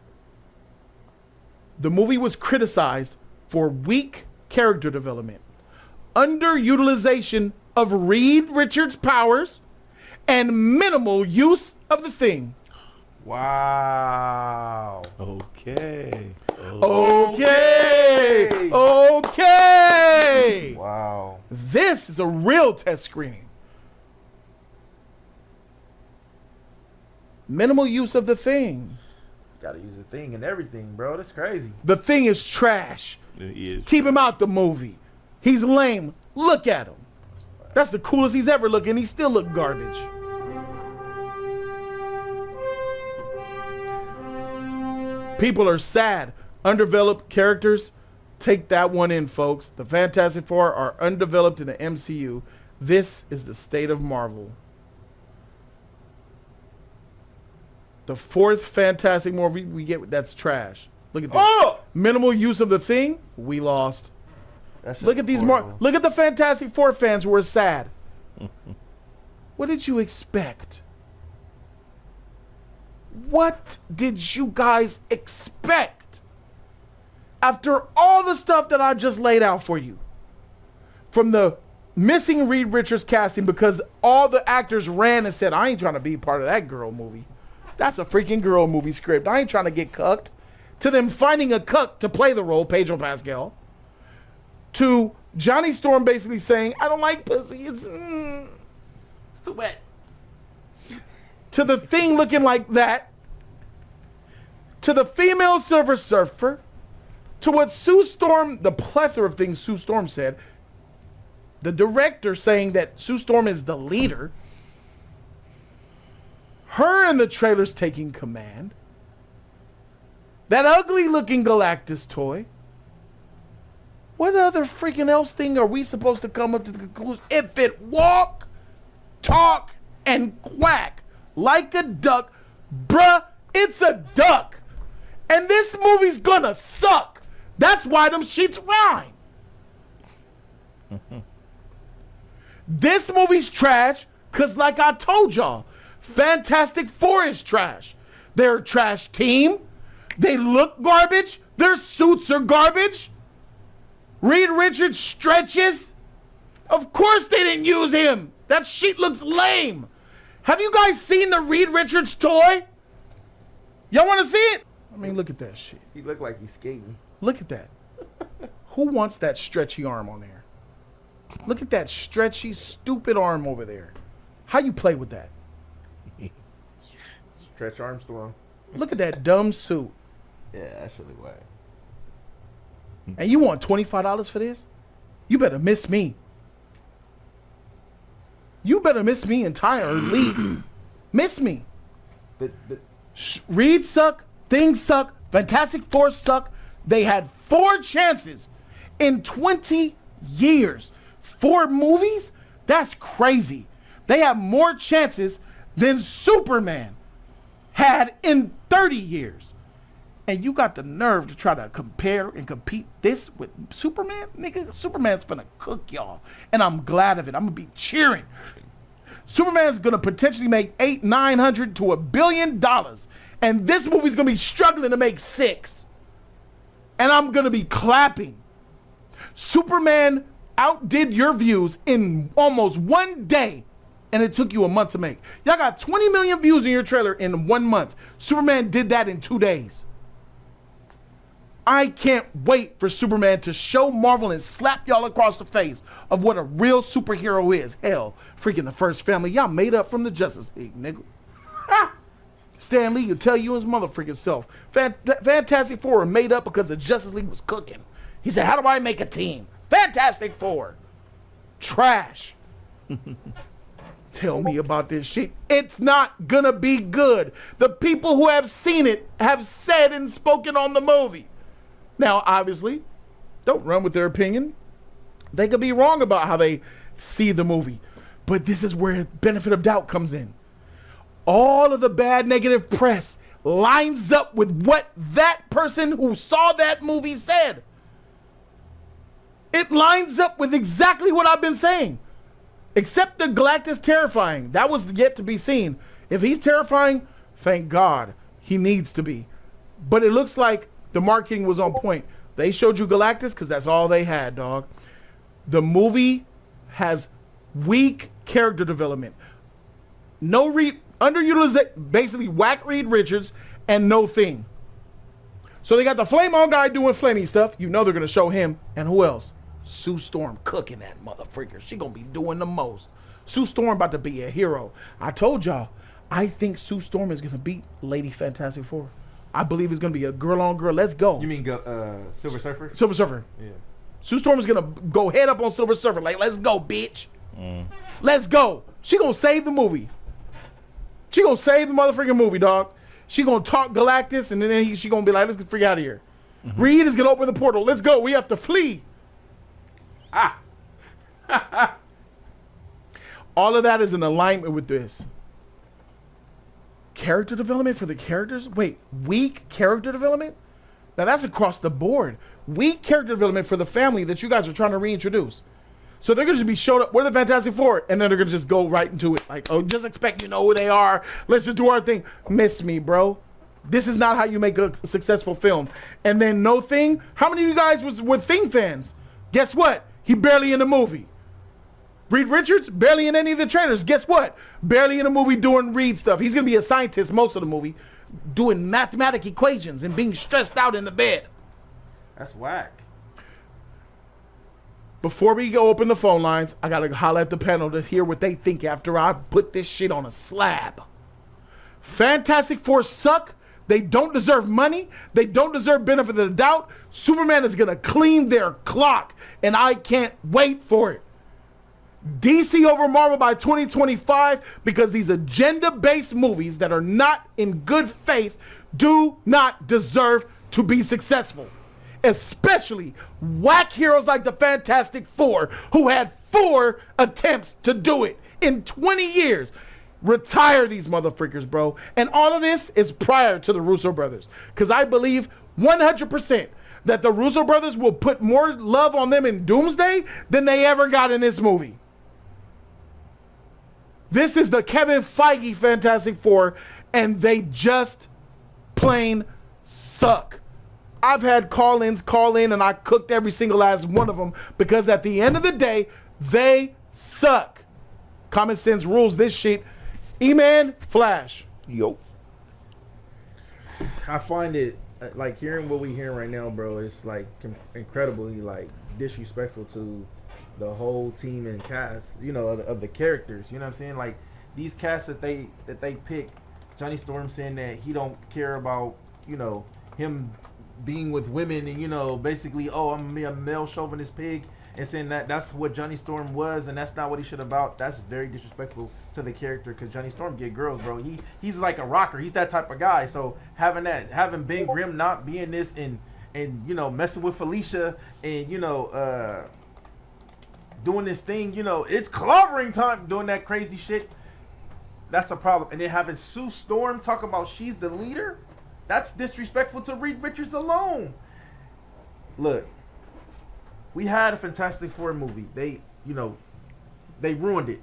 the movie was criticized for weak character development, underutilization of Reed Richards' powers, and minimal use of the Thing. Wow. Okay. Okay. Wow. This is a real test screening. Minimal use of the Thing. Gotta use the Thing and everything, bro. That's crazy. The Thing is trash. It is. Keep him out the movie. He's lame. Look at him. That's the coolest he's ever looking. He still look garbage. People are sad. Undeveloped characters. Take that one in, folks. The Fantastic Four are undeveloped in the MCU. This is the state of Marvel. The fourth Fantastic movie we get, that's trash. Look at this. Oh! Minimal use of the Thing. We lost. Look at these look at the Fantastic Four fans who are sad. What did you expect? What did you guys expect? After all the stuff that I just laid out for you. From the missing Reed Richards casting because all the actors ran and said, I ain't trying to be part of that girl movie. That's a freaking girl movie script. I ain't trying to get cucked. To them finding a cuck to play the role, Pedro Pascal. To Johnny Storm basically saying, I don't like pussy. It's too wet. To the Thing looking like that. To the female Silver Surfer. To what Sue Storm, the plethora of things Sue Storm said. The director saying that Sue Storm is the leader. Her in the trailers taking command. That ugly looking Galactus toy. What other freaking else thing are we supposed to come up to the conclusion? If it walk, talk, and quack like a duck, bruh, it's a duck. And this movie's gonna suck. That's why them sheets rhyme. This movie's trash, cause like I told y'all, Fantastic Four is trash. They're a trash team. They look garbage. Their suits are garbage. Reed Richards stretches. Of course they didn't use him. That sheet looks lame. Have you guys seen the Reed Richards toy? Y'all want to see it? I mean, look at that shit. He looked like he's skating. Look at that. Who wants that stretchy arm on there? Look at that stretchy, stupid arm over there. How you play with that? Stretch Armstrong. Look at that dumb suit. Yeah, that shit look whack. And you want $25 for this? You better miss me. You better miss me entirely. Miss me. Reed suck. Things suck. Fantastic Four suck. They had 4 chances in 20 years. 4 movies? That's crazy. They have more chances than Superman had in 30 years. And you got the nerve to try to compare and compete this with Superman? Nigga, Superman's gonna cook y'all. And I'm glad of it. I'm gonna be cheering. Superman's gonna potentially make $800-900 to $1 billion. And this movie's gonna be struggling to make 6. And I'm gonna be clapping. Superman outdid your views in almost 1 day. And it took you a month to make. Y'all got 20 million views in your trailer in 1 month. Superman did that in 2 days. I can't wait for Superman to show Marvel and slap y'all across the face of what a real superhero is. Hell, freaking the first family, y'all made up from the Justice League, nigga. Stan Lee will tell you his mother freaking self. Fantastic Four were made up because the Justice League was cooking. He said, how do I make a team? Fantastic Four. Trash. Tell me about this shit. It's not gonna be good. The people who have seen it have said and spoken on the movie. Now, obviously, don't run with their opinion. They could be wrong about how they see the movie. But this is where benefit of doubt comes in. All of the bad negative press lines up with what that person who saw that movie said. It lines up with exactly what I've been saying. Except the Galactus terrifying. That was yet to be seen. If he's terrifying, thank God. He needs to be. But it looks like the marketing was on point. They showed you Galactus because that's all they had, dog. The movie has weak character development. No underutilized, basically whack Reed Richards and no Thing. So they got the Flame On guy doing flamey stuff. You know they're going to show him. And who else? Sue Storm cooking that motherfreaker. She going to be doing the most. Sue Storm about to be a hero. I told y'all, I think Sue Storm is going to beat Lady Fantastic Four. I believe it's going to be a girl on girl. Let's go. You mean Silver Surfer? Silver Surfer. Yeah. Sue Storm is going to go head up on Silver Surfer. Like, let's go, bitch. Let's go. She going to save the movie. She going to save the motherfucking movie, dog. She going to talk Galactus, and then she going to be like, let's get freak out of here. Reed is going to open the portal. Let's go. We have to flee. All of that is in alignment with this. Character development for the characters? Wait, weak character development? Now that's across the board. Weak character development for the family that you guys are trying to reintroduce. So they're going to just be showed up. We're the Fantastic Four. And then they're going to just go right into it. Like, oh, just expect you know who they are. Let's just do our thing. Miss me, bro. This is not how you make a successful film. And then no Thing. How many of you guys were Thing fans? Guess what? He barely in the movie. Reed Richards, barely in any of the trailers. Guess what? Barely in the movie doing Reed stuff. He's going to be a scientist most of the movie, doing mathematic equations and being stressed out in the bed. That's whack. Before we go open the phone lines, I got to holler at the panel to hear what they think after I put this shit on a slab. Fantastic Four suck. They don't deserve money. They don't deserve benefit of the doubt. Superman is going to clean their clock, and I can't wait for it. DC over Marvel by 2025 because these agenda-based movies that are not in good faith do not deserve to be successful. Especially whack heroes like the Fantastic Four who had 4 attempts to do it in 20 years. Retire these motherfuckers, bro. And all of this is prior to the Russo brothers. Because I believe 100% that the Russo brothers will put more love on them in Doomsday than they ever got in this movie. This is the Kevin Feige Fantastic Four, and they just plain suck. I've had call-ins call in, and I cooked every single last one of them because at the end of the day, they suck. Common sense rules this shit. E-Man, Flash. Yo. I find it like hearing what we hearing right now, bro. It's like incredibly like disrespectful to the whole team and cast, you know, of the characters. You know what I'm saying? Like these casts that they pick Johnny Storm saying that he don't care about, him being with women and, basically, oh, I'm a male chauvinist pig, and saying that that's what Johnny Storm was and that's not what he should about. That's very disrespectful to the character because Johnny Storm get girls, bro. He's like a rocker. He's that type of guy. So having Ben Grimm not being this and messing with Felicia and doing this thing, it's clobbering time doing that crazy shit. That's a problem. And then having Sue Storm talk about she's the leader, that's disrespectful to Reed Richards alone. Look, we had a Fantastic Four movie. They ruined it.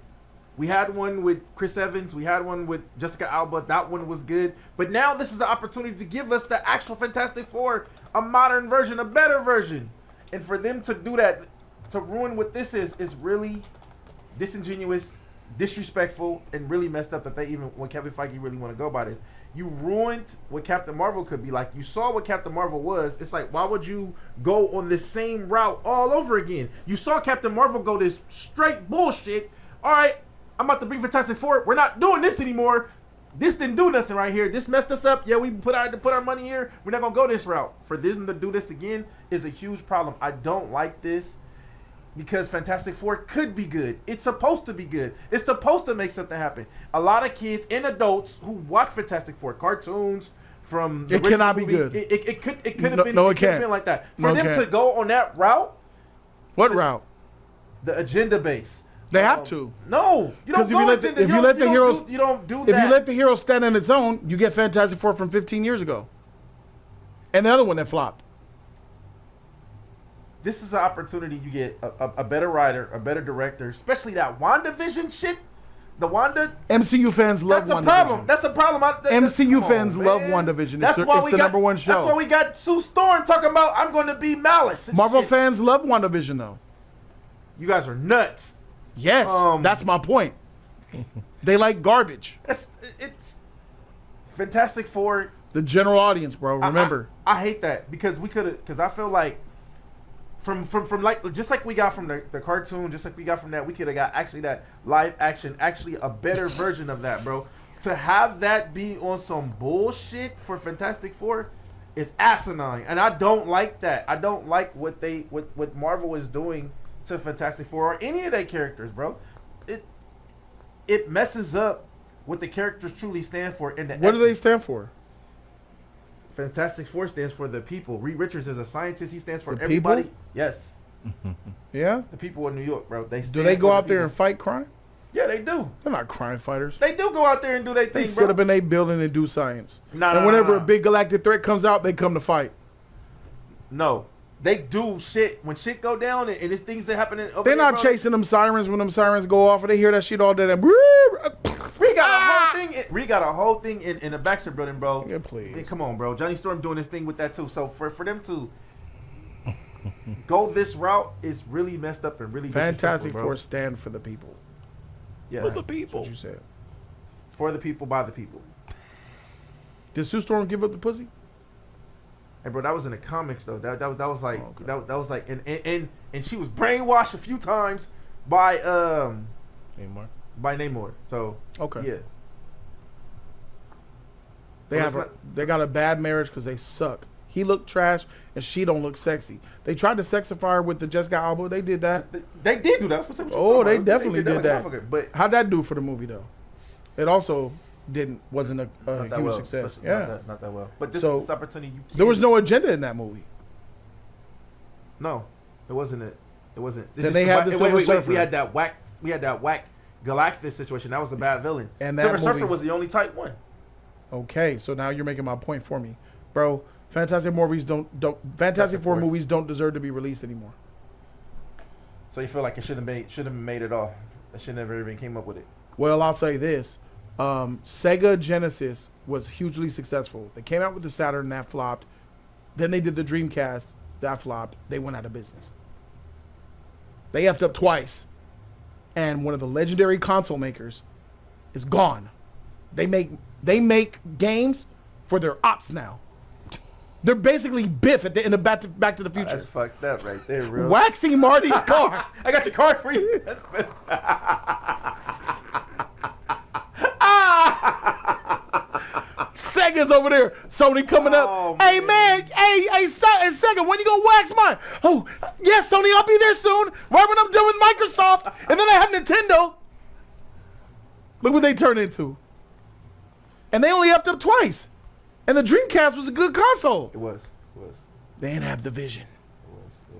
We had one with Chris Evans. We had one with Jessica Alba. That one was good. But now this is the opportunity to give us the actual Fantastic Four, a modern version, a better version. And for them to do that, to ruin what this is really disingenuous, disrespectful, and really messed up that when Kevin Feige really want to go by this. You ruined what Captain Marvel could be like. You saw what Captain Marvel was. It's like, why would you go on this same route all over again? You saw Captain Marvel go this straight bullshit. All right, I'm about to bring Fantastic Four. We're not doing this anymore. This didn't do nothing right here. This messed us up. Yeah, we put our money here. We're not gonna go this route. For them to do this again is a huge problem. I don't like this. Because Fantastic Four could be good. It's supposed to be good. It's supposed to make something happen. A lot of kids and adults who watch Fantastic Four cartoons from the it cannot movie, be good. It could have been. No, it could have been like that. For them to go on that route. What route? The agenda base. They have to. No, you don't. If you let the heroes, you don't do that. If you let the hero stand on its own, you get Fantastic Four from 15 years ago, and the other one that flopped. This is an opportunity. You get a better writer, a better director, especially that WandaVision shit. The Wanda MCU fans love WandaVision. That's a problem. MCU fans love WandaVision. It's the number one show. That's why we got Sue Storm talking about I'm going to be Malice. Marvel fans love WandaVision though. You guys are nuts. Yes, that's my point. They like garbage. It's Fantastic Four. The general audience, bro. Remember, I hate that because I feel like. From like just like we got from the cartoon, just like we got from that, we could have got actually that live action, actually a better version of that, bro. To have that be on some bullshit for Fantastic Four is asinine, and I don't like that. I don't like what Marvel is doing to Fantastic Four or any of their characters, bro. It messes up what the characters truly stand for. What do they stand for? Fantastic Four stands for the people. Reed Richards is a scientist. He stands for the everybody. People? Yes. Yeah? The people in New York, bro. Do they go out there and fight crime? Yeah, they do. They're not crime fighters. They do go out there and do their thing, They sit up in a building and do science. And whenever a big galactic threat comes out, they come to fight. No. They do shit. When shit go down and it's things that happen over They're not bro. chasing them sirens when them sirens go off and they hear that shit all day. We got a whole thing. We got a whole thing in the Baxter building, bro. Yeah, please. Yeah, come on, bro. Johnny Storm doing this thing with that too. So for them to go this route is really messed up and really Fantastic bro. Four stand for the people. Yes. For the people. That's what you said. For the people, by the people. Did Sue Storm give up the pussy? Hey, bro, that was in the comics though. That was like okay. that was like and she was brainwashed a few times by Namor. So okay, yeah. They got a bad marriage because they suck. He looked trash and she don't look sexy. They tried to sexify her with the Jessica Alba. They did that. They did do that for some. Oh, they definitely did that. But how'd that do for the movie though? It also wasn't a huge success. Yeah, not that well. But this opportunity, there was no agenda in that movie. No, it wasn't. It wasn't. Then they had the Silver Surfer. We had that whack Galactus situation. That was the bad villain. And that Silver movie, Surfer was the only type one. Okay, so now you're making my point for me, bro. Fantastic Four movies don't deserve to be released anymore. So you feel like it shouldn't have made it all. I should never even came up with it. Well, I'll say this. Sega Genesis was hugely successful. They came out with the Saturn, that flopped. Then they did the Dreamcast, that flopped. They went out of business. They effed up twice. And one of the legendary console makers is gone. They make games for their ops now. They're basically Biff at the end of Back to the Future. That's fucked up right there, bro. Waxing Marty's car. I got your card for you. Cienega's over there. Sony coming Oh, up. Hey man, hey, second, when you gonna wax mine? Oh, yes, Sony, I'll be there soon. Right when I'm done with Microsoft, and then I have Nintendo. Look what they turned into. And they only upped up twice. And the Dreamcast was a good console. It was. They didn't have the vision.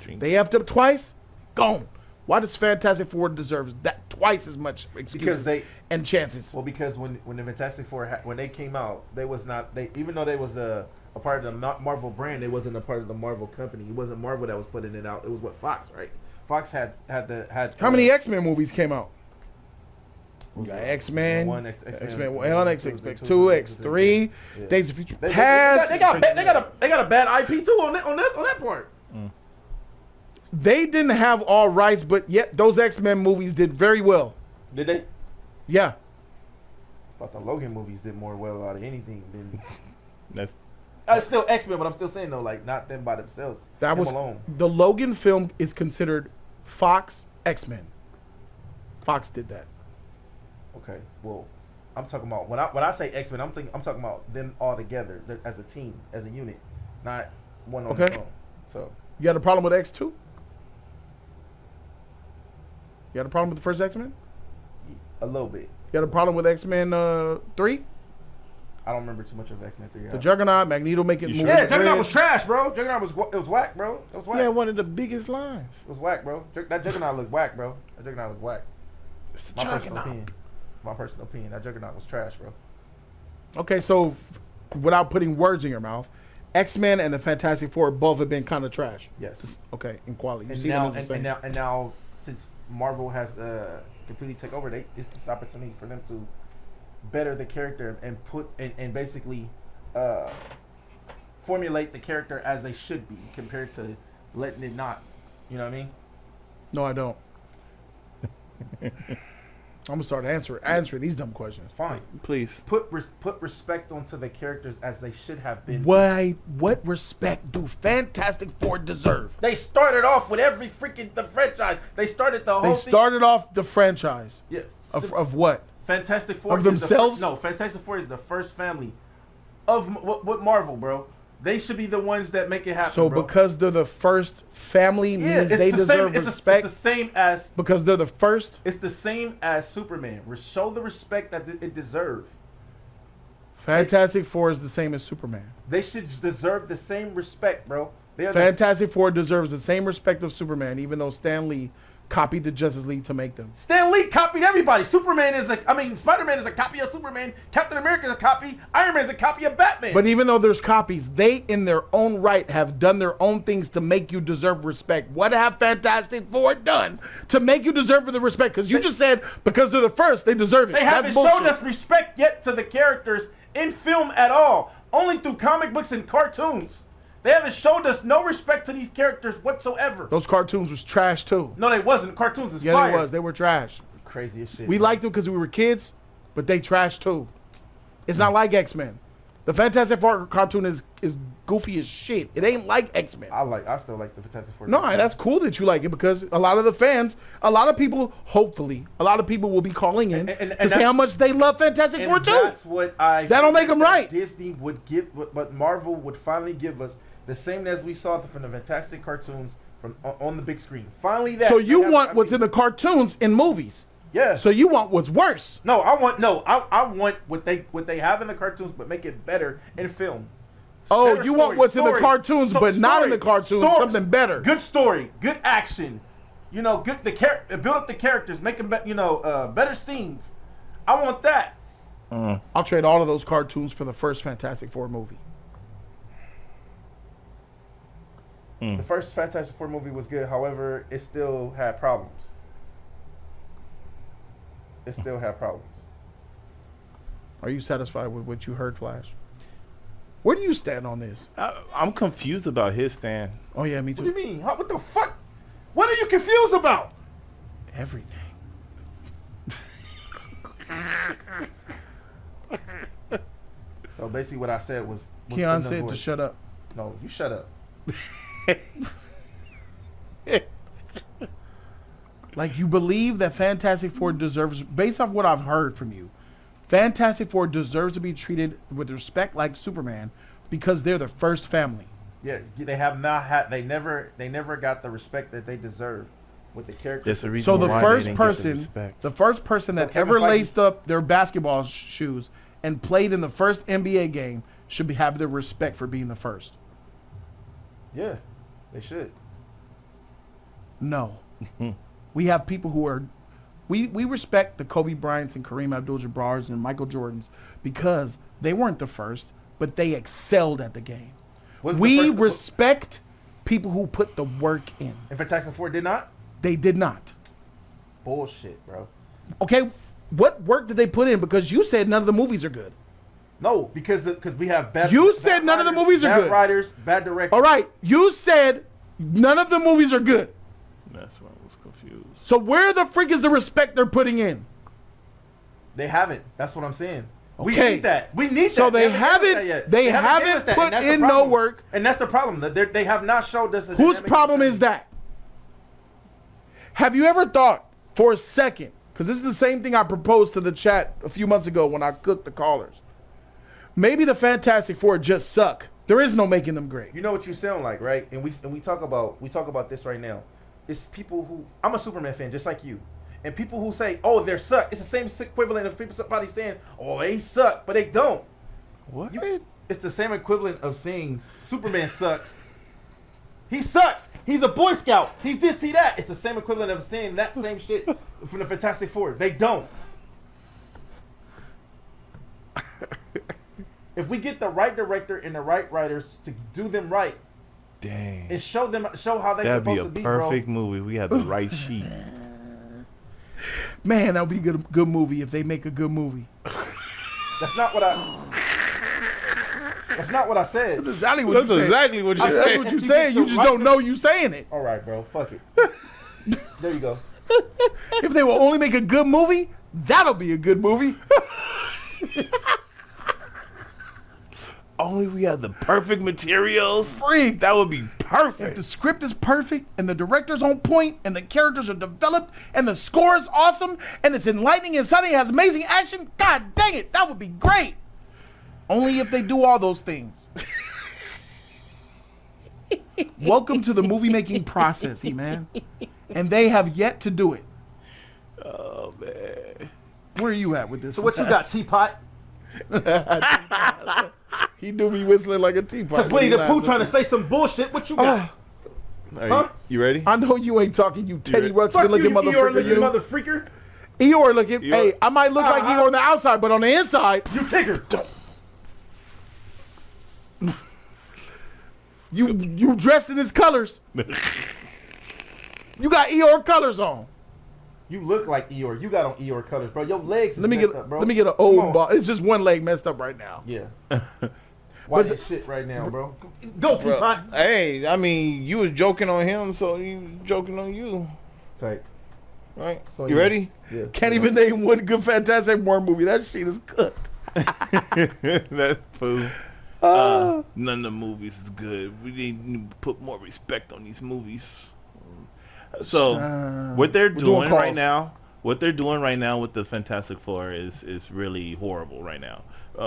They effed up twice. Gone. Why does Fantastic Four deserve that twice as much excuses and chances? Well, because when the Fantastic Four when they came out, they was not even though they was a part of the Marvel brand, they wasn't a part of the Marvel company. It wasn't Marvel that was putting it out. It was Fox, right? Fox had How many X-Men movies came out? We got X-Men, X-Men 1, X-Men 2, X3, Days of Future Past. They got a bad IP too on that part. They didn't have all rights, but yet those X-Men movies did very well. Did they? Yeah. I thought the Logan movies did more well out of anything than. That's It's still X-Men, but I'm still saying though, like not them by themselves. That them was alone. The Logan film is considered Fox X-Men. Fox did that. Okay, well, I'm talking about when I say X-Men, I'm talking about them all together as a team, as a unit, not one on their own. So you got a problem with X2? You got a problem with the first X-Men? a little bit. You got a problem with X-Men 3? I don't remember too much of X-Men 3. The Juggernaut, Magneto making movies. Yeah, Juggernaut was trash, bro. Juggernaut was whack, bro. It was whack. Yeah, one of the biggest lines. It was whack, bro. That Juggernaut looked whack, bro. That Juggernaut looked whack. It's My personal opinion. That Juggernaut was trash, bro. Okay, so without putting words in your mouth, X-Men and the Fantastic Four both have been kind of trash. Yes. Okay, in quality. You And see now, them as the same. and now, since Marvel has completely taken over, it's this opportunity for them to better the character and basically formulate the character as they should be compared to letting it not. You know what I mean? No, I don't. I'm gonna start answering these dumb questions. Fine. Please. Put respect onto the characters as they should have been. What respect do Fantastic Four deserve? They started off with every freaking the franchise. They started the whole They thing. started off the franchise. Yeah. Of what? Fantastic Four Of themselves? Fantastic Four is the first family of what Marvel, bro. They should be the ones that make it happen. So bro. because they're the first family means they deserve respect. It's the same as Because they're the first. It's the same as Superman. Show the respect that it deserves. Fantastic Four is the same as Superman. They should deserve the same respect, bro. They are Fantastic Four deserves the same respect of Superman, even though Stan Lee copied the Justice League to make them. Stan Lee copied everybody. Spider-Man is a copy of Superman. Captain America is a copy. Iron Man is a copy of Batman. But even though there's copies, they in their own right have done their own things to make you deserve respect. What have Fantastic Four done to make you deserve the respect? Because you just said because they're the first, they deserve it. They haven't showed us respect yet to the characters in film at all. Only through comic books and cartoons. They haven't showed us no respect to these characters whatsoever. Those cartoons was trash too. No, they wasn't. Cartoons is Yeah, fire. they was. They were trash. Crazy as shit. We liked them because we were kids, but they trash too. It's not like X-Men. The Fantastic Four cartoon is goofy as shit. It ain't like X-Men. I still like the Fantastic Four. No, that's cool that you like it because a lot of the fans, a lot of people will be calling in to say how much they love Fantastic Four too. That's what That'll make them right. Disney would give, but Marvel would finally give us the same as we saw from the Fantastic cartoons from on the big screen. Finally, that. So you want what's in the cartoons in movies? Yeah. So you want what's worse? No, I want what they have in the cartoons, but make it better in film. Oh, Better you want what's in the cartoons, but not in the cartoons. Something better. Good story, good action. You know, good build up the characters, make them better scenes. I want that. I'll trade all of those cartoons for the first Fantastic Four movie. The first Fantastic Four movie was good. However, it still had problems. Are you satisfied with what you heard, Flash? Where do you stand on this? I'm confused about his stand. Oh yeah, me too. What do you mean? What the fuck? What are you confused about? Everything. So basically, what I said was Keon said to shut up. No, you shut up. Like you believe that Fantastic Four deserves, based off what I've heard from you, Fantastic Four deserves to be treated with respect like Superman because they're the first family. Yeah, they have not had. They never got the respect that they deserve with the characters. That's the reason So the why first they didn't get the person, respect. the first person that Kevin ever Feige- laced up their basketball shoes and played in the first NBA game should have the respect for being the first. Yeah, they should. No. We have people who are we respect the Kobe Bryants and Kareem Abdul-Jabbars and Michael Jordans because they weren't the first, but they excelled at the game. Wasn't We the first- respect people who put the work in. And Fantastic Four did not. They did not. Bullshit, bro. Okay, what work did they put in? Because you said none of the movies are good. No, because we have bad. You bad said none of the writers, movies are bad good. writers, bad directors. All right, you said none of the movies are good. That's why I was confused. So where the freak is the respect they're putting in? They haven't. That's what I'm saying. We Okay. need that. We need that. So they given us haven't- that yet. they given haven't us that, put and that's the in no problem. work. And that's the problem. That they have not showed us. Whose problem is that? Have you ever thought for a second, because this is the same thing I proposed to the chat a few months ago when I cooked the callers. Maybe the Fantastic Four just suck. There is no making them great. You know what you sound like, right? And we talk about this right now. It's people who I'm a Superman fan, just like you, and people who say, "Oh, they're suck." It's the same equivalent of somebody saying, "Oh, they suck," but they don't. What? It's the same equivalent of saying Superman sucks. He sucks. He's a Boy Scout. He's this, he that. It's the same equivalent of saying that same shit from the Fantastic Four. They don't. If we get the right director and the right writers to do them right Dang. and show how they're That'd be supposed a to be, perfect bro. movie. We had the right sheet. Man, that would be a good movie if they make a good movie. That's not what I said. That's exactly what That's you said. exactly what you That's said. what you're saying. You just don't know you saying it. All right, bro. Fuck it. There you go. If they will only make a good movie, that'll be a good movie. Only we had the perfect materials. Freak. That would be If perfect. the script is perfect and the director's on point and the characters are developed and the score is awesome and it's enlightening and sunny, has amazing action, god dang it, that would be great. Only if they do all those things. Welcome to the movie making process, man. And they have yet to do it. Oh man. Where are you at with this? So what you got, Teapot? He do be whistling like a teapot. Because Winnie the Pooh trying to say some bullshit. What you got? Huh? You ready? I know you ain't talking, you Teddy ready? Fuck Ruxpin looking you, Eeyore motherfucker. looking You. motherfreaker. Eeyore looking. Eeyore. Hey, I might look like Eeyore on the outside, but on the inside, You Tigger. you dressed in his colors. You got Eeyore colors on. You look like Eeyore. You got on Eeyore colors, bro. Your legs is Let me messed get up, bro. let me get an Come old on. ball. It's just one leg messed up right now. Yeah. Why this shit right now, bro? Go, Teapot. Hey, I mean, you was joking on him, so he was joking on you, Tight. right? So You ready? Yeah. Can't even name one good Fantastic Four movie. That shit is cooked. That's fool. None of the movies is good. We need to put more respect on these movies. So what they're doing doing right calls. now, what they're doing right now with the Fantastic Four is really horrible right now.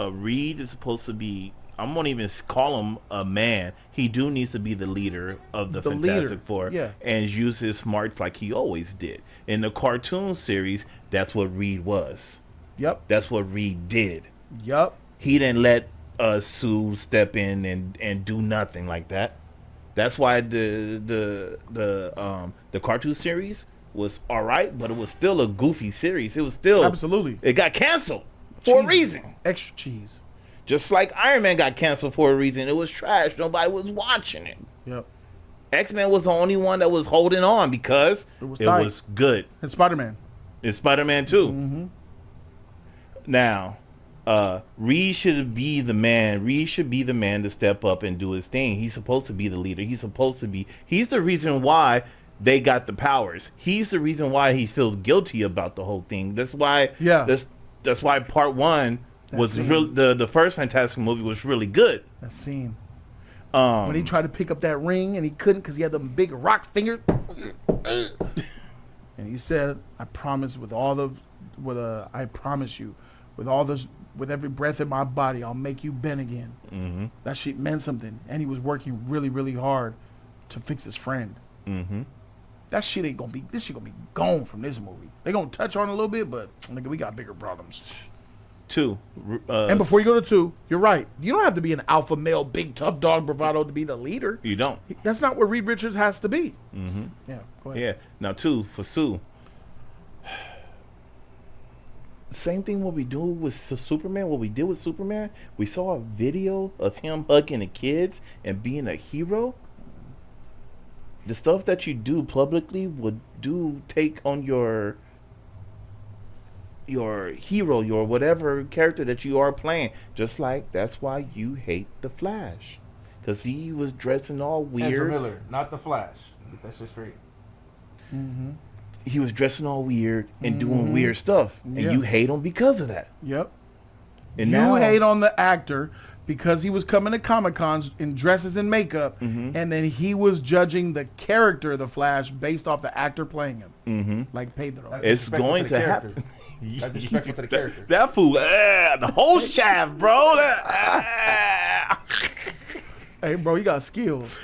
Reed is supposed to be. I won't even call him a man. He needs to be the leader of the Fantastic leader, Four, yeah. and use his smarts like he always did. In the cartoon series, that's what Reed was. Yep. That's what Reed did. Yep. He didn't let Sue step in and do nothing like that. That's why the cartoon series was all right, but it was still a goofy series. It was still Absolutely. It got canceled for a Cheese. reason. Extra cheese. Just like Iron Man got canceled for a reason. It was trash. Nobody was watching it. Yep. X-Men was the only one that was holding on because It was it tight. was good. And Spider-Man. It's Spider-Man 2. Now, Reed should be the man. Reed should be the man to step up and do his thing. He's supposed to be the leader. He's the reason why they got the powers. He's the reason why he feels guilty about the whole thing. That's why. Yeah. That's why part one was the first Fantastic movie was really good. That scene. When he tried to pick up that ring and he couldn't because he had them big rock fingers. And he said, I promise you, with all this, with every breath in my body, I'll make you bend again. Mm-hmm. That shit meant something, and he was working really, really hard to fix his friend. Mm-hmm. That shit ain't gonna be. This shit gonna be gone from this movie. They gonna touch on it a little bit, but nigga, we got bigger problems. 2. And before you go to 2, you're right. You don't have to be an alpha male, big tough dog bravado to be the leader. You don't. That's not what Reed Richards has to be. Mm-hmm. Yeah. Go ahead. Yeah. Now 2 for Sue. Same thing what we do with Superman. What we did with Superman. We saw a video of him hugging the kids and being a hero. The stuff that you do publicly would take on your hero, your whatever character that you are playing. Just like that's why you hate the Flash, because he was dressing all weird. Ezra Miller, not the Flash. Get that shit straight. Mm-hmm. He was dressing all weird and doing weird stuff, and you hate him because of that. Yep. And you now hate on the actor because he was coming to Comic-Cons in dresses and makeup, and then he was judging the character of the Flash based off the actor playing him, like Pedro. it's going to happen. That's disrespectful to the character. That fool, the whole shaft, bro. Hey, bro, you got skills.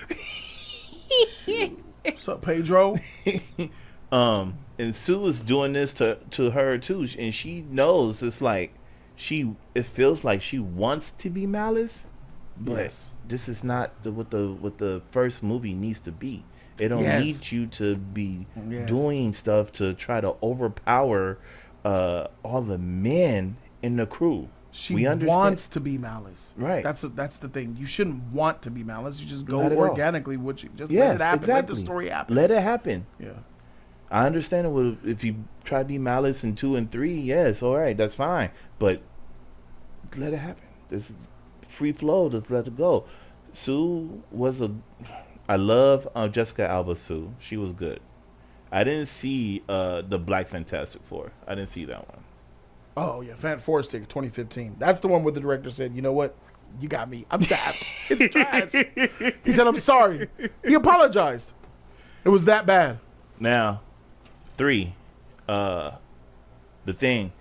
What's up, Pedro? And Sue is doing this to her too, and she knows it's like it feels like she wants to be Malice, but this is not what the first movie needs to be. It don't need you to be doing stuff to try to overpower all the men in the crew. She wants to be Malice. Right. That's the thing. You shouldn't want to be Malice. You just go Not at all. organically. What you just let it happen. Exactly. Let the story happen. Let it happen. Yeah. I understand it. If you try to be Malice in 2 and 3, yes, all right, that's fine. But let it happen. There's free flow. Just let it go. Sue was I love Jessica Alba Sue. She was good. I didn't see the Black Fantastic Four. I didn't see that one. Oh yeah, Fantastic 2015. That's the one where the director said, "You know what? You got me. I'm tapped. It's trash." He said, "I'm sorry." He apologized. It was that bad. Now, 3, the Thing.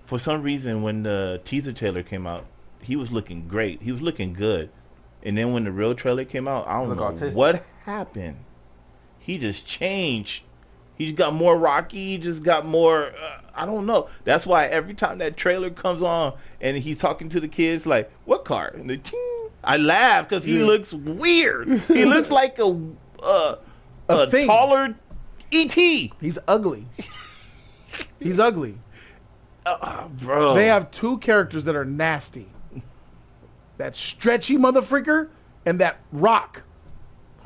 For some reason, when the teaser trailer came out, he was looking great. He was looking good. And then when the real trailer came out, I don't know what happened. He just changed. He got more rocky. He just got more. I don't know. That's why every time that trailer comes on and he's talking to the kids, like, "What car?" And I laugh because he looks weird. He looks like a thing. taller E.T. He's ugly. He's ugly. Bro. They have 2 characters that are nasty. That stretchy motherfucker and that rock.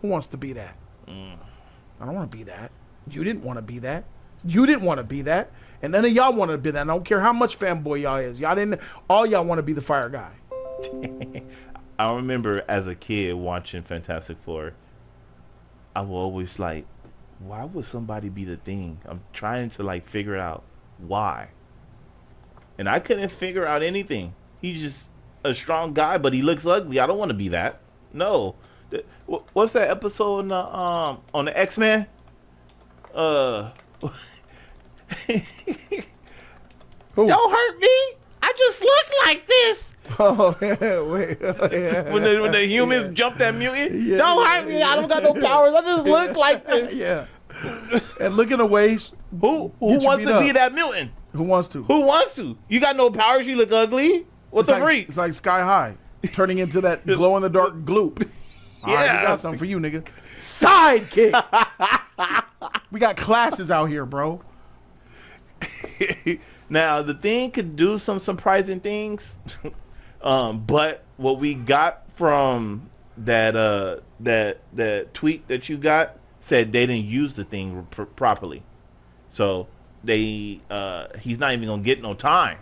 Who wants to be that? I don't want to be that. You didn't want to be that. You didn't want to be that. And none of y'all want to be that. I don't care how much fanboy y'all is. Y'all didn't. All y'all want to be the fire guy. I remember as a kid watching Fantastic Four. I was always like, why would somebody be the Thing? I'm trying to like figure out why. And I couldn't figure out anything. He's just a strong guy, but he looks ugly. I don't want to be that. No. What's that episode on the X-Men? Don't hurt me. I just look like this. Oh, wait. When the humans jump that mutant, don't hurt me. I don't got no powers. I just look like this. Yeah. And looking away. Who wants to be that mutant? Who wants to? Who wants to? You got no powers. You look ugly. What's the freak? It's like Sky High turning into that glow in the dark gloop. All right, we got something for you, nigga. Sidekick. We got classes out here, bro. Now the Thing could do some surprising things, but what we got from that tweet that you got said they didn't use the Thing properly, so he's not even gonna get no time.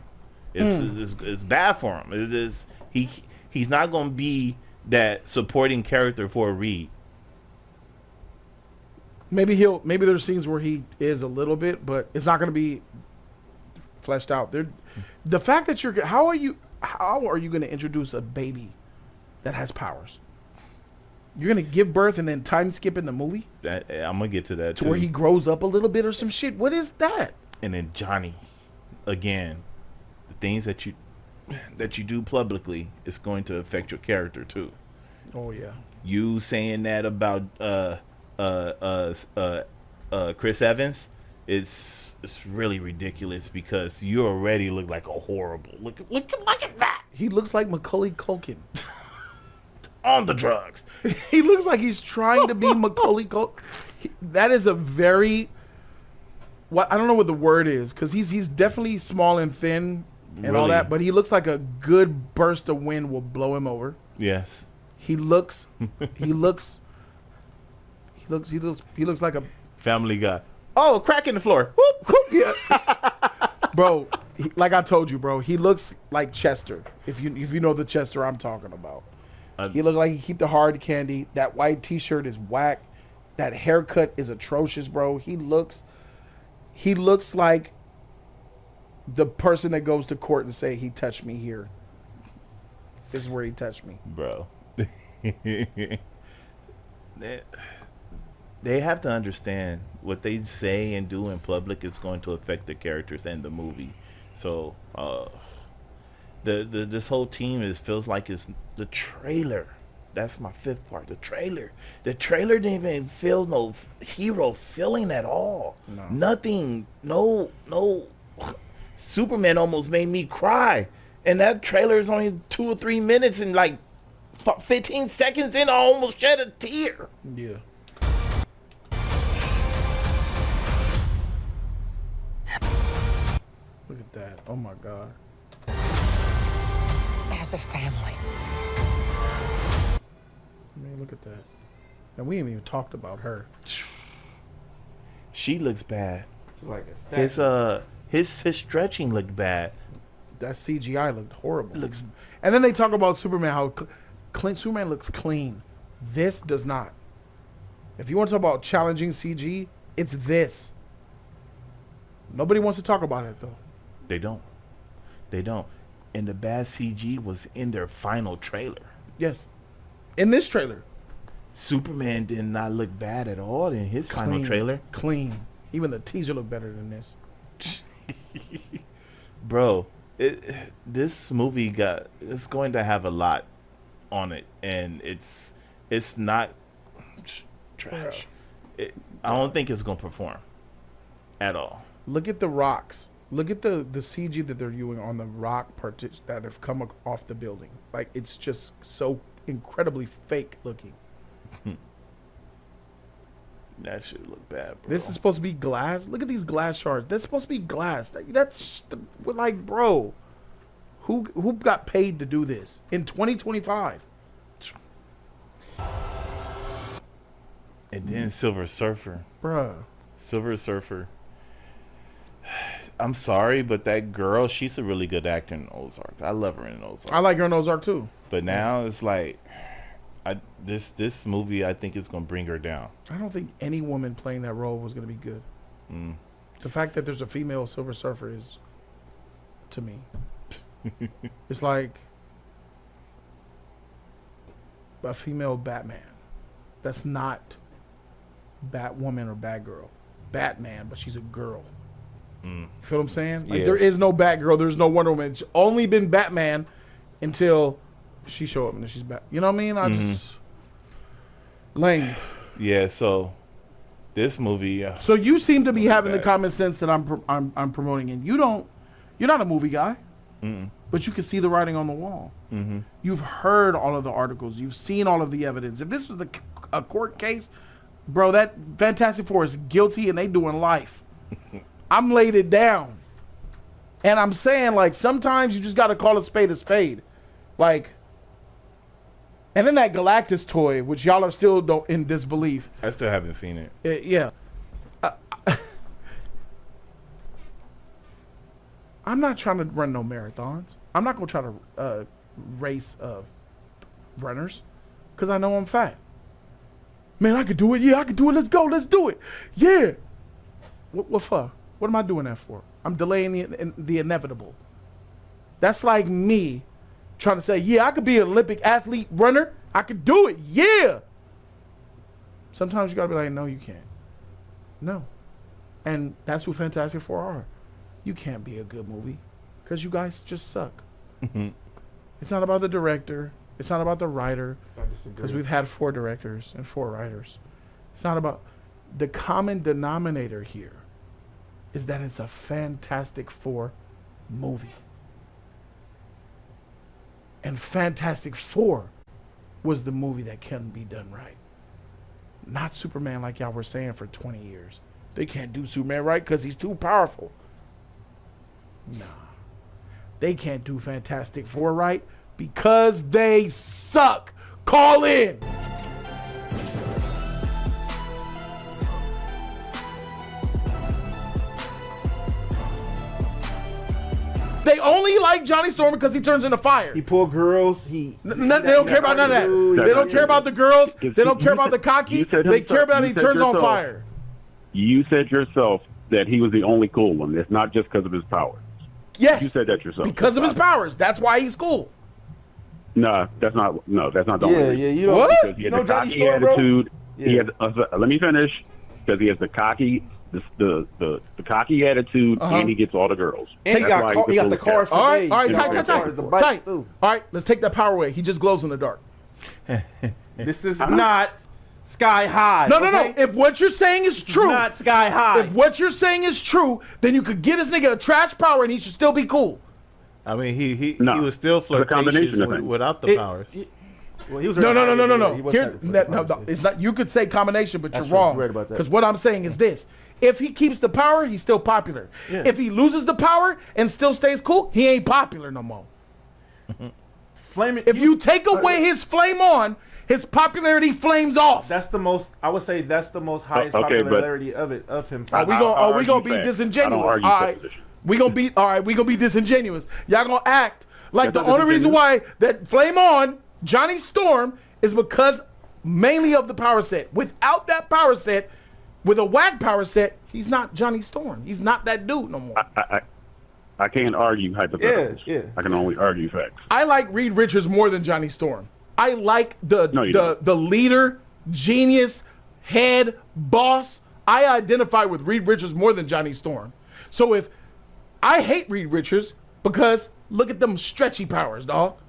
It's bad for him. It is he's not gonna be that supporting character for Reed. Maybe there's scenes where he is a little bit, but it's not going to be fleshed out. The fact that how are you going to introduce a baby that has powers? You're going to give birth and then time skip in the movie? I'm going to get to that to where he grows up a little bit or some shit. What is that? And then Johnny, again, the things that you do publicly is going to affect your character too. Oh yeah. You saying that about Chris Evans, it's really ridiculous because you already look like a horrible. Look at that. He looks like Macaulay Culkin. On the drugs. He looks like he's trying to be Macaulay Culkin. That is a very I don't know what the word is, because he's definitely small and thin and all Really? that, but he looks like a good burst of wind will blow him over. Yes. He looks like a Family Guy. Oh, crack in the floor. whoop, whoop, yeah. Bro, like I told you, bro, he looks like Chester. If you know the Chester I'm talking about. He looks like he keep the hard candy. That white t-shirt is whack. That haircut is atrocious, bro. He looks like the person that goes to court and say he touched me here. This is where he touched me. Bro. They have to understand what they say and do in public is going to affect the characters and the movie. So this whole team feels like it's the trailer. That's my fifth part. The trailer didn't even feel no hero feeling at all. No. Nothing. No. Superman almost made me cry, and that trailer is only 2 or 3 minutes, and like 15 seconds in, I almost shed a tear. Yeah. Look at that. Oh my God. As a family. I mean, look at that. And we haven't even talked about her. She looks bad. She's like a statue. His stretching looked bad. That CGI looked horrible. Looks. And then they talk about Superman, how Superman looks clean. This does not. If you want to talk about challenging CG, it's this. Nobody wants to talk about it, though. They don't. And the bad CG was in their final trailer. Yes. In this trailer. Superman did not look bad at all in his final trailer. Clean. Even the teaser looked better than this. Bro, this movie it's going to have a lot on it, and it's not trash. I don't think it's going to perform at all. Look at the rocks. Look at the CG that they're using on the rock parts that have come off the building. Like, it's just so incredibly fake looking. That should look bad, bro. This is supposed to be glass. Look at these glass shards. That's supposed to be glass. That's like, bro, who got paid to do this in 2025? And then Silver Surfer. Bruh. Silver Surfer. I'm sorry, but that girl, she's a really good actor in Ozark. I love her in Ozark. I like her in Ozark too. But now it's like, this movie, I think, is going to bring her down. I don't think any woman playing that role was going to be good. The fact that there's a female Silver Surfer is, to me, it's like a female Batman. That's not Batwoman or Batgirl. Batman, but she's a girl. You feel what I'm saying? Like, Yeah. there is no Batgirl. There's no Wonder Woman. It's only been Batman until she show up and then she's back. You know what I mean? Just lame. Yeah, so this movie. So you seem to be having the bad. common sense that I'm promoting, and you're not a movie guy, but you can see the writing on the wall. You've heard all of the articles. You've seen all of the evidence. If this was a court case, bro, that Fantastic Four is guilty and they doing life. I'm laid it down. And I'm saying, like, sometimes you just got to call a spade a spade. Like, and then that Galactus toy, which y'all are still in disbelief. I still haven't seen it. Yeah. I'm not trying to run no marathons. I'm not going to try to race runners because I know I'm fat. Man, I could do it. Yeah, I could do it. Let's go. Let's do it. Yeah. What for? What am I doing that for? I'm delaying the inevitable. That's like me trying to say, yeah, I could be an Olympic athlete runner. I could do it. Yeah. Sometimes you got to be like, no, you can't. No. And that's who Fantastic Four are. You can't be a good movie Because you guys just suck. It's not about the director. It's not about the writer. Because we've had 4 directors and 4 writers. It's not about... The common denominator here is that it's a Fantastic Four movie. And Fantastic Four was the movie that couldn't be done right. Not Superman like y'all were saying for 20 years. They can't do Superman right because he's too powerful. Nah. They can't do Fantastic Four right because they suck. Call in. They only like Johnny Storm because he turns into fire. He pull girls. They don't care about none of that. They don't care about the girls. They don't care about the cocky. They care about he turns on fire. You said yourself that he was the only cool one. It's not just because of his powers. Yes. You said that yourself. Because of his powers. That's why he's cool. No, that's not the only reason. Yeah, you know what? Because he has the cocky attitude. Yeah. He has, let me finish. Because he has the cocky, the cocky attitude, and he gets all the girls. And he got the cars for days. All right, tight. All right, let's take that power away. He just glows in the dark. This is not Sky High. No. If what you're saying is true, not Sky High. If what you're saying is true, then you could get this nigga a trash power and he should still be cool. I mean, he was still flirtatious without the powers. Well, he was no. It's not. You could say combination, but you're wrong. Because what I'm saying is this: if he keeps the power, he's still popular. Yeah. If he loses the power and still stays cool, he ain't popular no more. If you take away his flame on, his popularity flames off. I would say that's the most highest popularity of him. Are we gonna be disingenuous? All right, we gonna be disingenuous. Y'all gonna act like the only reason why that flame on Johnny Storm is because mainly of the power set. Without that power set, with a whack power set, he's not Johnny Storm. He's not that dude no more. I can't argue hypotheticals. Yeah. I can only argue facts. I like Reed Richards more than Johnny Storm. I like the leader, genius, head, boss. I identify with Reed Richards more than Johnny Storm. So if I hate Reed Richards because look at them stretchy powers, dog.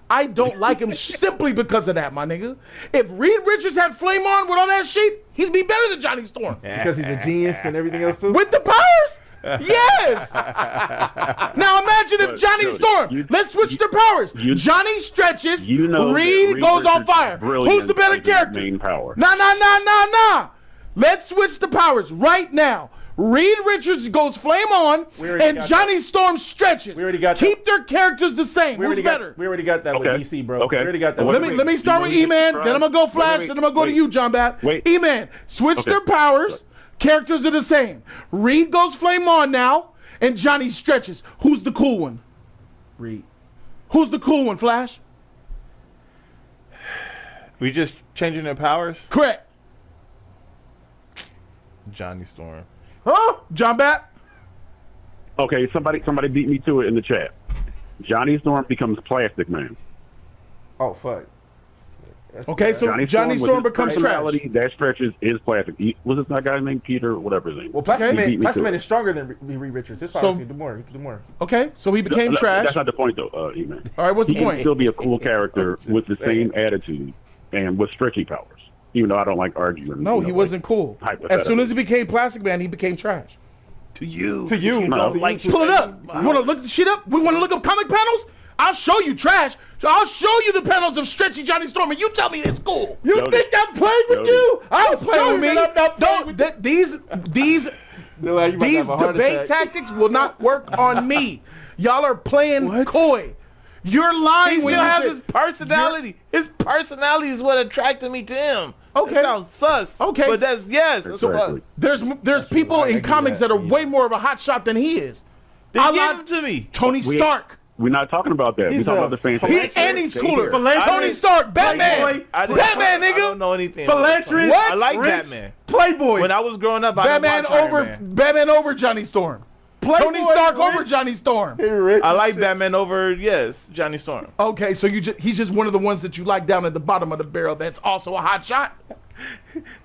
I don't like him simply because of that, my nigga. If Reed Richards had flame on with all that shit, he'd be better than Johnny Storm. Because he's a genius and everything else too? With the powers? Yes! Now imagine if Johnny Storm, let's switch their powers. Johnny stretches, Reed goes on fire. Who's the better character? Main power. Nah. Let's switch the powers right now. Reed Richards goes flame on, and Johnny Storm stretches. We already got Keep their characters the same. Who's better? We already got that with DC, bro. Okay. We already got that. Let me start with E-Man, then I'm going to go Flash, then I'm going to go to you, John Bat. E-Man, switch their powers. Characters are the same. Reed goes flame on now, and Johnny stretches. Who's the cool one? Reed. Who's the cool one, Flash? We just changing their powers? Correct. Johnny Storm. Huh? John Bat? Okay, somebody beat me to it in the chat. Johnny Storm becomes Plastic Man. Oh, fuck. Okay, so Johnny Storm becomes trash. That stretches is plastic. Was this that guy named Peter or whatever his name? Well, Plastic Man is stronger than Reed Richards. His powers can do more. He can do more. Okay, so he became trash. That's not the point, though, E-Man. All right, what's the point? He can still be a cool character with the same attitude and with stretchy powers. Even though I don't like arguing. No, he wasn't cool. As soon as he became Plastic Man, he became trash. To you. No. Pull it up. You want to look the shit up? We want to look up comic panels? I'll show you trash. I'll show you the panels of stretchy Johnny Storm, and you tell me it's cool. You think I'm playing with you? I'll play with me. These debate tactics will not work on me. Y'all are playing coy. You're lying. He still has his personality. His personality is what attracted me to him. Okay. That sounds sus. Okay. But that's Exactly. There's people in comics that are way more of a hotshot than he is. They give him to me. Tony Stark. We're not talking about that. We're talking about the fans. And he's cooler. Tony Stark. Batman. Batman, nigga. I don't know anything. Philanthropist. What? I like Batman. Playboy. When I was growing up, I Batman over Johnny Storm. Tony Stark over Johnny Storm. I like Batman over Johnny Storm. Okay, so he's just one of the ones that you like down at the bottom of the barrel. That's also a hot shot.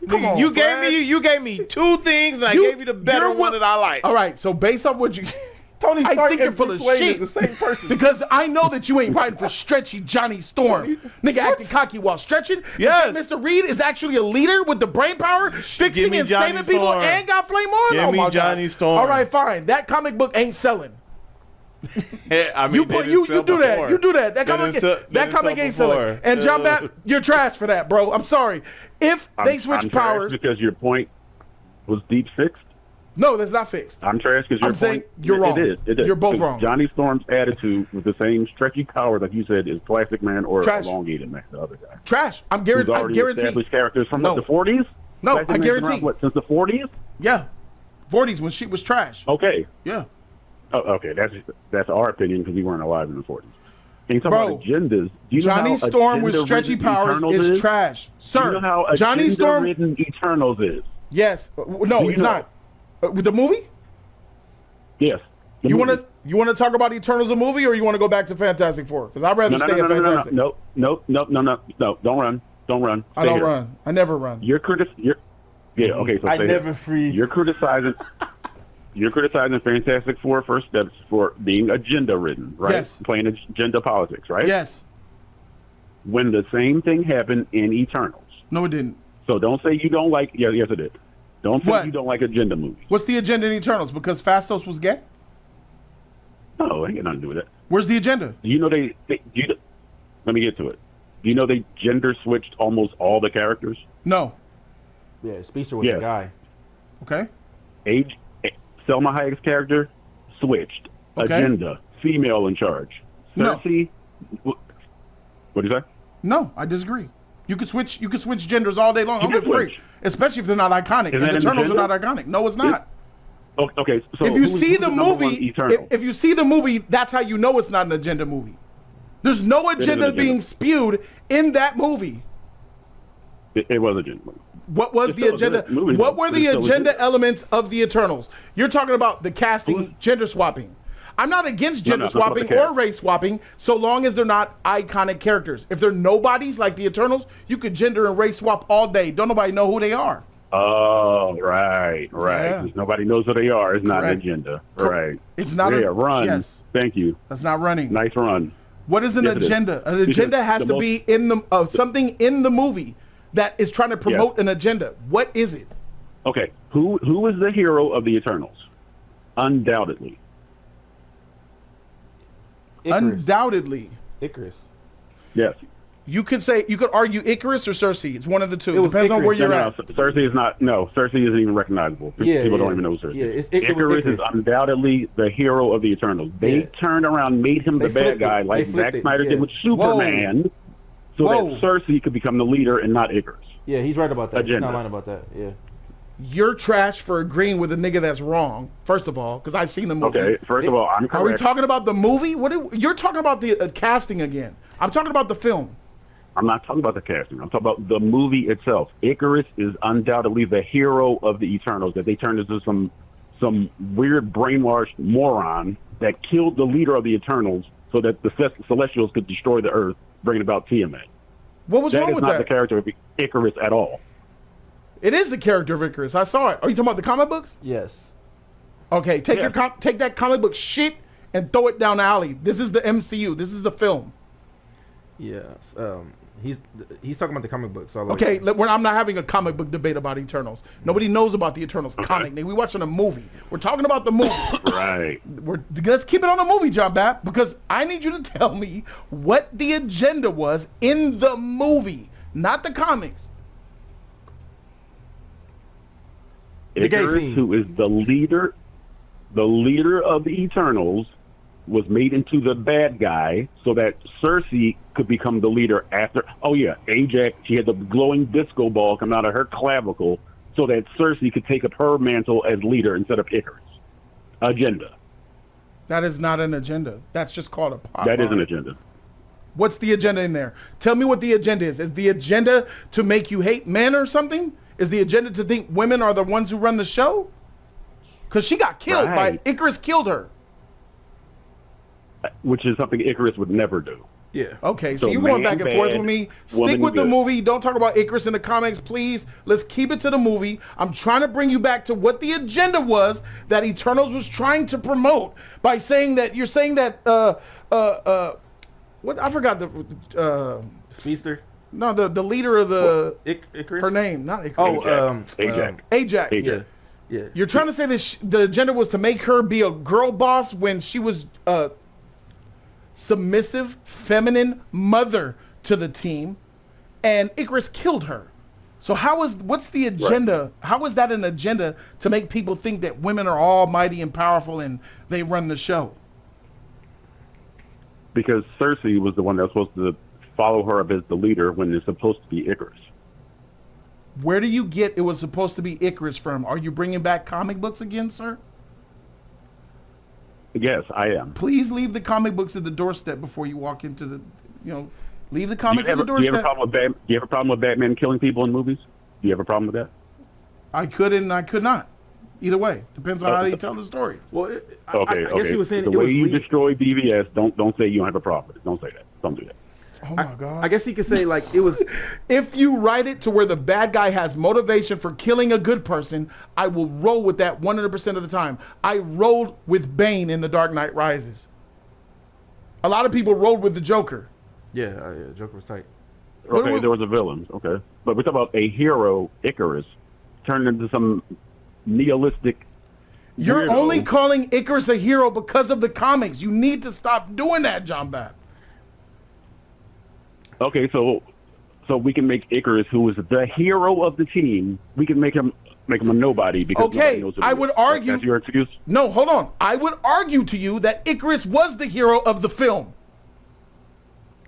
Come on, you gave me two things, and I gave you the better one that I like. All right, so based on what you, Tony I Stark think and you're full of Bruce Wayne shit. is the same person. Because I know that you ain't riding for stretchy Johnny Storm. Nigga acting cocky while stretching. Yes. Mr. Reed is actually a leader with the brain power, fixing me and Johnny saving people Storm. and got flame on. Give Oh me my Johnny God. Storm. All right, fine. That comic book ain't selling. I mean, You they put didn't you sell do that. before. You do that. That They comic didn't sell- they that didn't comic sell ain't selling. before. And John Bat, you're trash for that, bro. I'm sorry. If they switch I'm trash powers, because your point was deep fixed. no, that's not fixed. I'm trash because your I'm saying point. you're wrong. It is. It is. You're both Because wrong. Johnny Storm's attitude with the same stretchy power, like you said, is Plastic Man or Trash. Elongated Man, the other guy. Trash. Who's already established characters from No. what, the 40s? No, Plastic I Man's been guarantee. around, what, since the 40s? Yeah, 40s when shit was trash. Okay. Yeah. Oh, okay, that's our opinion because we weren't alive in the 40s. Can you talk Bro, about agendas? Do you Johnny know how Storm with stretchy agenda-ridden powers Eternals is trash, sir. Do you know how Johnny Storm. agenda-ridden Eternals is? Yes. Do No, you it's know? not. With the movie? Yes. the You movie. want to talk about Eternals the movie, or you want to go back to Fantastic Four? Because I'd rather No, stay at Fantastic. no, don't run. Don't run. I Stay don't here. run. I never run. Yeah, okay, so I stay never here. freeze. You're criticizing Fantastic Four first steps for being agenda ridden, right? Yes. Playing agenda politics, right? Yes. When the same thing happened in Eternals. No, it didn't. So don't say you don't like yes it did. Don't say What? you don't like agenda movies. What's the agenda in Eternals? Because Phastos was gay? No, it ain't got nothing to do with that. Where's the agenda? Do you know let me get to it. Do you know they gender switched almost all the characters? No. Yeah, Speedster was Yeah. a guy. Okay. Selma Hayek's character switched. Okay. Agenda, female in charge. No. Cersei, what do you say? No, I disagree. You could switch genders all day long. You I'm can good for it. switch. Especially if they're not iconic. Is And that the an Eternals are agenda? not iconic. No, it's not. Okay, so If you who's see the number one movie, Eternal? if you see the movie, that's how you know it's not an agenda movie. There's no is an agenda agenda. being spewed in that movie. It was agenda. What was It's the still a agenda? good movie, What though. were It's the still a agenda good- elements of the Eternals? You're talking about the casting, Who's- gender swapping. I'm not against No, gender no, it's not about swapping the or cast. race swapping, so long as they're not iconic characters. If they're nobodies like the Eternals, you could gender and race swap all day. Don't nobody know who they are. Oh, right. Yeah. 'Cause nobody knows who they are. It's not an Correct. agenda. Cor- Right. It's not Yeah, run. Yes, Thank you. that's not running. Nice run. What is an Yes, it is. agenda? An Because agenda has the to most- be in the something in the movie that is trying to promote an agenda. What is it? Okay. Who is the hero of the Eternals? Undoubtedly. Icarus. Undoubtedly, Icarus. Yes. you could argue Icarus or Cersei. It's one of the two. It was Depends on Icarus. where you're No, at. Cersei is not. No, Cersei isn't even recognizable. Yeah, People yeah. don't even know Cersei. Yeah, it was Icarus is Icarus. undoubtedly the hero of the Eternals. They Yeah. turned around, made him They the bad flipped it. guy, They like flipped Zack it, Snyder yeah. did with Superman, so Whoa. that Cersei could become the leader and not Icarus. Yeah, he's right about that. He's Agenda. not lying about that. Yeah. You're trash for agreeing with a nigga that's wrong. First of all, because I've seen the movie. Okay, first of all, I'm correct. Are we talking about the movie? You're talking about the casting again? I'm talking about the film. I'm not talking about the casting. I'm talking about the movie itself. Icarus is undoubtedly the hero of the Eternals. That they turned into some weird brainwashed moron that killed the leader of the Eternals so that the Celestials could destroy the Earth, bringing about Tiamat. What was That wrong is with not that? the character of Icarus at all. It is the character of Icarus. I saw it. Are you talking about the comic books? Yes. Okay, take Yeah. take that comic book shit and throw it down the alley. This is the MCU. This is the film. Yes. He's talking about the comic books. So Okay, I'm not having a comic book debate about Eternals. Nobody knows about the Eternals comic. We watching a movie. We're talking about the movie. Right. Let's keep it on the movie, John Bapp, because I need you to tell me what the agenda was in the movie, not the comics. The gay Icarus, scene. who is the leader of the Eternals, was made into the bad guy so that Cersei could become the leader after. Oh yeah, Ajax. She had the glowing disco ball coming out of her clavicle so that Cersei could take up her mantle as leader instead of Icarus. Agenda. That is not an agenda. That's just called a plot. That is line. an agenda. What's the agenda in there? Tell me what the agenda is. Is the agenda to make you hate men or something? Is the agenda to think women are the ones who run the show? Because she got killed by Right. Icarus killed her. Which is something Icarus would never do. Yeah. Okay, so So you're going man back and forth bad, with me. Stick woman with the good. movie. Don't talk about Icarus in the comics, please. Let's keep it to the movie. I'm trying to bring you back to what the agenda was that Eternals was trying to promote by saying that you're saying that what I forgot the Speedster. no the leader of the Icarus. her name, not Icarus. Oh, Ajax. Ajax. Ajax. Yeah. You're trying to say that the agenda was to make her be a girl boss when she was submissive, feminine mother to the team, and Icarus killed her. So what's the agenda? Right. How is that an agenda to make people think that women are almighty and powerful and they run the show? Because Cersei was the one that was supposed to follow her up as the leader when it's supposed to be Icarus. Where do you get it was supposed to be Icarus from? Are you bringing back comic books again, sir? Yes, I am. Please leave the comic books at the doorstep before you walk into the, leave the comics at the Do you doorstep. have a problem with Batman killing people in movies? Do you have a problem with that? I could and I could not. Either way, depends on how you tell the story. Well, Okay, I guess he was saying the it way was you legal. destroy BVS, don't say you don't have a problem with it. Don't say that. Don't do that. Oh my God. I guess he could say like it was. If you write it to where the bad guy has motivation for killing a good person, I will roll with that 100% of the time. I rolled with Bane in The Dark Knight Rises. A lot of people rolled with the Joker. Yeah, Joker was tight. Okay, there was a villain. Okay, but we're talking about a hero, Icarus, turned into some nihilistic. You're weirdo. only calling Icarus a hero because of the comics. You need to stop doing that, John Babb. Okay, so we can make Icarus, who is the hero of the team, we can make him a nobody because nobody Okay, knows who I he is. would argue. That's your excuse? No, hold on. I would argue to you that Icarus was the hero of the film.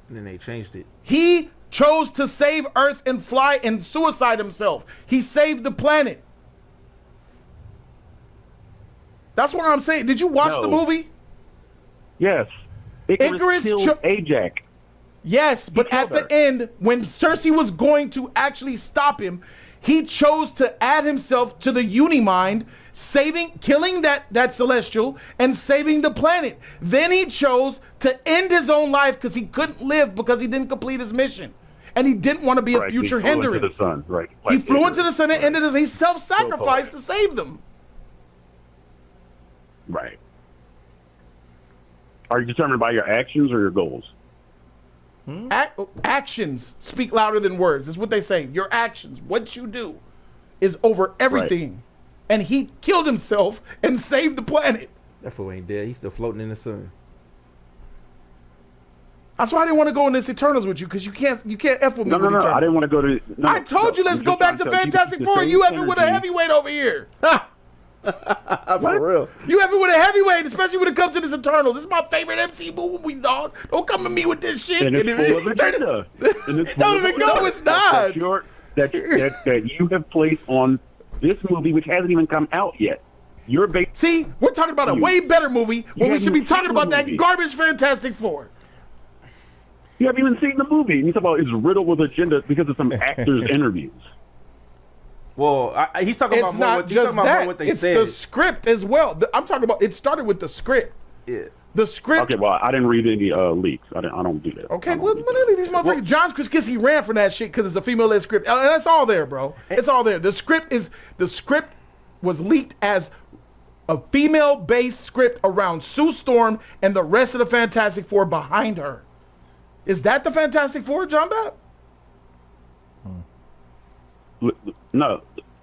And then they changed it. He chose to save Earth and fly and suicide himself. He saved the planet. That's what I'm saying. Did you watch the No. movie? Yes. Icarus killed Ajax. Yes, but at killed the end, when Cersei was going to actually stop him, he chose to add himself to the Unimind, killing that Celestial and saving the planet. Then he chose to end his own life because he couldn't live because he didn't complete his mission. And he didn't want to be a future he flew hindrance. Into the sun. Right. He Like flew Icarus. into the sun and Right. ended his, he self-sacrificed to save them. Right. Are you determined by your actions or your goals? Actions speak louder than words. That's what they say. Your actions, what you do, is over everything. And he killed himself and saved the planet. That fool ain't dead. He's still floating in the sun. That's why I didn't want to go in this Eternals with you, because you can't F with me. No. I didn't want to go to. No, I told you, let's go back to Fantastic Four. You have it with a heavyweight over here. For real. You have it with a heavyweight, especially when it comes to this Eternals. This is my favorite MC movie, dog. Don't come to me with this shit. And it's full of agenda. No, it's not. That you have placed on this movie, which hasn't even come out yet. See, we're talking about a way better movie when we should be talking about that movie. garbage Fantastic Four. You haven't even seen the movie. And you talk about it's riddled with agenda because of some actors' interviews. Well, he's talking It's about not more what, just that. what they It's said. the script as well. I'm talking about. It started with the script. Yeah. The script. Okay, well, I didn't read any leaks. I don't do that. Okay, well, these motherfuckers. John Krasinski ran from that shit because it's a female-led script. And that's all there, bro. It's all there. The script was leaked as a female-based script around Sue Storm and the rest of the Fantastic Four behind her. Is that the Fantastic Four, John Babb? No,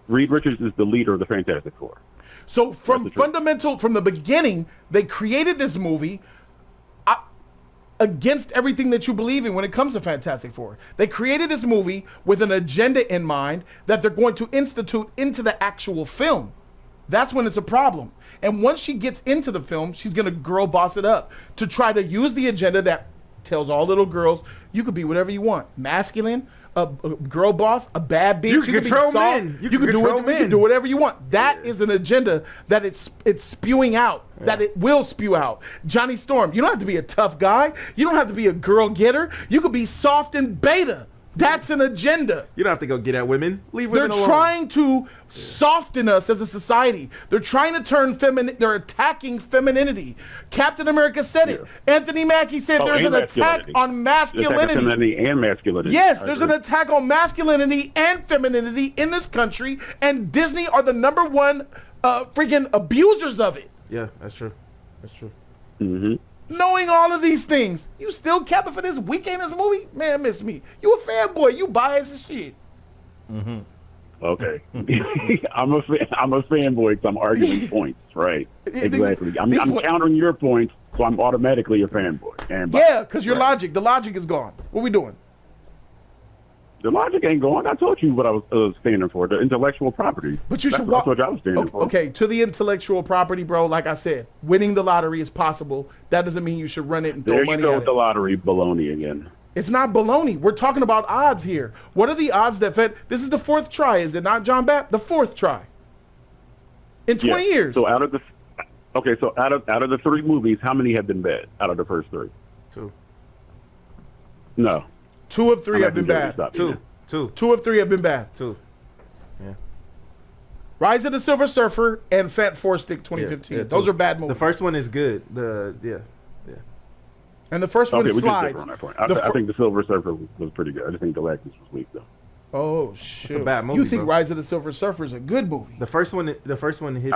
Reed Richards is the leader of the Fantastic Four. So from the beginning, they created this movie against everything that you believe in when it comes to Fantastic Four. They created this movie with an agenda in mind that they're going to institute into the actual film. That's when it's a problem. And once she gets into the film, she's going to girl boss it up to try to use the agenda that tells all little girls, you could be whatever you want. Masculine, a girl boss, a bad bitch. You can control be soft. men. You can do whatever you want. That is an agenda that it's spewing out, that it will spew out. Johnny Storm, you don't have to be a tough guy. You don't have to be a girl getter. You could be soft and beta. That's an agenda. You don't have to go get at women. Leave They're women alone. trying to soften us as a society. They're trying to turn they're attacking femininity. Captain America said it. Anthony Mackie said there's an attack on masculinity. Femininity and masculinity. Yes, there's an attack on masculinity and femininity in this country, and Disney are the number one freaking abusers of it. Yeah, that's true. That's true. Mm-hmm. Knowing all of these things, you still capping for this weekend this movie? Man, miss me. You a fanboy. You biased as shit. Mm-hmm. Okay. I'm a fanboy because I'm arguing points, right? Exactly. I'm countering your points, so I'm automatically a fanboy. Yeah, because your logic, the logic is gone. What we doing? The logic ain't going. I told you what I was standing for, the intellectual property. But you should That's what I was standing for. Okay, to the intellectual property, bro, like I said, winning the lottery is possible. That doesn't mean you should run it and throw money at it. There you go with the lottery baloney again. It's not baloney. We're talking about odds here. What are the odds that this is the fourth try, is it not, John Bapp? The fourth try. In 20 years. So out of the 3 movies, how many have been bad out of the first 3? 2. No. 2 of 3 have been bad. 2 of 3 have been bad. 2. Yeah. Rise of the Silver Surfer and Fat Four Stick 2015. Yeah, those are bad movies. The first one is good. And the first one slides. On that point. I think the Silver Surfer was pretty good. I just think Galactus was weak though. Oh shit! It's a bad movie. You think bro. Rise of the Silver Surfer is a good movie? The first one hits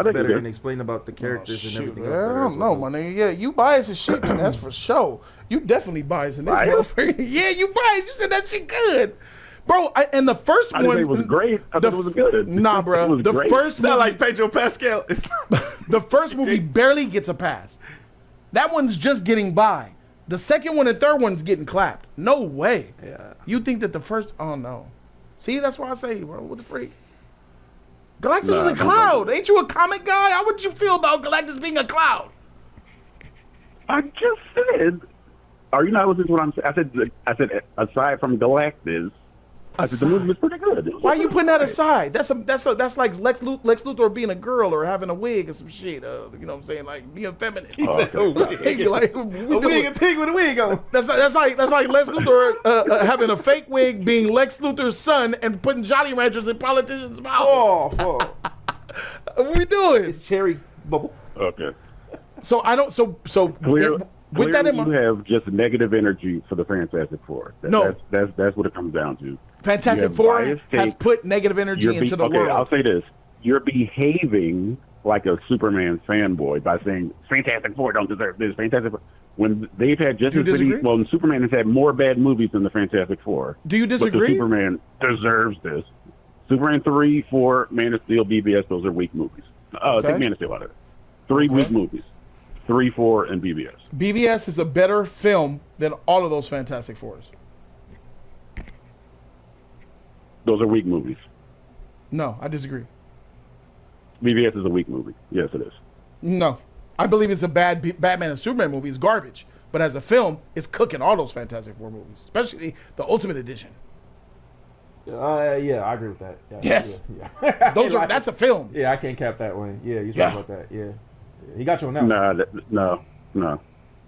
better and explain about the characters and everything else. I don't know, my nigga. Yeah, you biased as shit. Man, that's for sure. You definitely biased in this motherfucker. Yeah, you biased. You said that shit good. Bro, and the first one... I didn't say it was great. I thought it was good. Nah, bro. The first movie... Sound like Pedro Pascal. The first movie barely gets a pass. That one's just getting by. The second one and third one's getting clapped. No way. Yeah. You think that the first... Oh, no. See, that's why I say, bro, what the freak? Galactus is a cloud. Ain't you a comic guy? How would you feel about Galactus being a cloud? I just said... Are you not listening to what I'm saying? I said aside from Galactus... I said the movie was pretty good. Why are you putting that aside? That's like Lex Luthor being a girl or having a wig or some shit. You know what I'm saying? Like being feminine. He said a wig. Like, a wig and pig with a wig on. That's like Lex Luthor having a fake wig, being Lex Luthor's son, and putting Jolly Ranchers in politicians' mouths. What we doing? It's cherry bubble. Okay. So I don't. So with that in mind, you have just negative energy for the Fantastic Four. That's what it comes down to. Fantastic Four has put negative energy into the world. I'll say this. You're behaving like a Superman fanboy by saying Fantastic Four don't deserve this. Fantastic Four. When they've had just as many, well, Superman has had more bad movies than the Fantastic Four. Do you disagree? But the Superman deserves this. Superman 3, 4, Man of Steel, BVS, those are weak movies. Take Man of Steel out of it. 3 weak movies. 3, 4, and BVS. BVS is a better film than all of those Fantastic Fours. Those are weak movies. No, I disagree. BVS is a weak movie. Yes, it is. No. I believe it's a bad Batman and Superman movie. It's garbage. But as a film, it's cooking all those Fantastic Four movies, especially the Ultimate Edition. Yeah, I agree with that. Yeah, yes. Yeah. That's a film. Yeah, I can't cap that one. Yeah, you're right about that. Yeah. He got you on that one. No.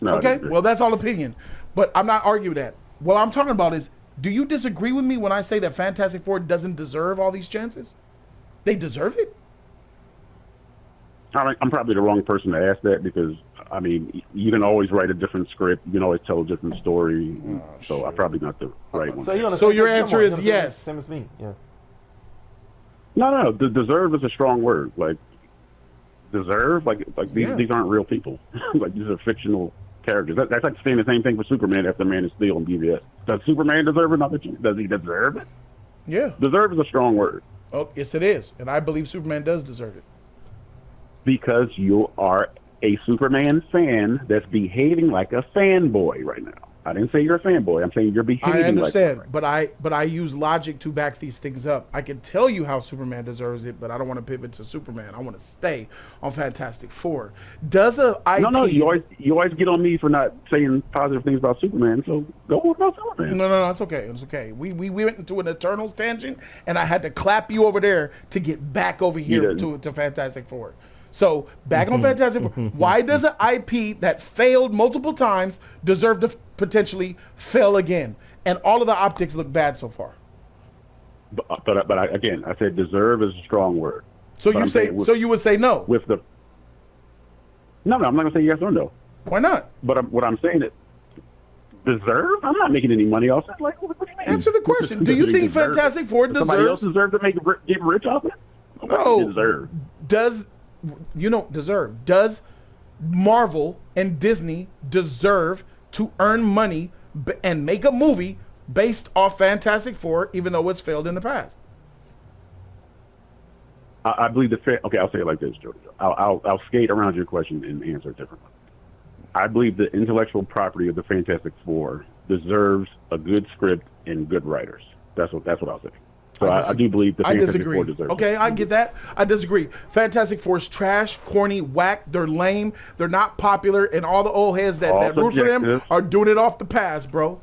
Okay, well, that's all opinion. But I'm not arguing that. What I'm talking about is, do you disagree with me when I say that Fantastic Four doesn't deserve all these chances? They deserve it? I'm probably the wrong person to ask that because, I mean, you can always write a different script. You can always tell a different story. So I'm probably not the right one. So your answer is yes. Same as me, yeah. No. Deserve is a strong word. Like, deserve? Like these aren't real people. Like, these are fictional characters. That's like saying the same thing for Superman after Man of Steel and BVS. Does Superman deserve it? Does he deserve it? Yeah. Deserve is a strong word. Oh, yes, it is. And I believe Superman does deserve it. Because you are a Superman fan that's behaving like a fanboy right now. I didn't say you're a fanboy. I'm saying you're behaving. I understand, like that. but I use logic to back these things up. I can tell you how Superman deserves it, but I don't want to pivot to Superman. I want to stay on Fantastic Four. Does a IP? No. You always get on me for not saying positive things about Superman. So go about Superman. No. It's okay. It's okay. We went into an Eternals tangent, and I had to clap you over there to get back over here to Fantastic Four. So back on Fantastic Four, why does an IP that failed multiple times deserve to potentially fail again? and all of the optics look bad so far. Again, I said deserve is a strong word. So But you I'm say, saying with- so you would say no. with the no, I'm not gonna say yes or no. Why not? But what I'm saying is deserve. I'm not making any money off it. Like, what do you mean? Answer the question. Do you think Deserve it? Fantastic Four Does somebody else deserves? deserve to get rich off it? No. Deserve. Does deserve? Does Marvel and Disney deserve to earn money and make a movie based off Fantastic Four, even though it's failed in the past? I believe okay, I'll say it like this, Jody. I'll skate around your question and answer it differently. I believe the intellectual property of the Fantastic Four deserves a good script and good writers. That's what I'll say. So I do believe the Fantastic Four deserves. Okay, it. I get that. I disagree. Fantastic Four's trash, corny, whack. They're lame. They're not popular, and all the old heads that root for them subjective. are doing it off the pass, bro.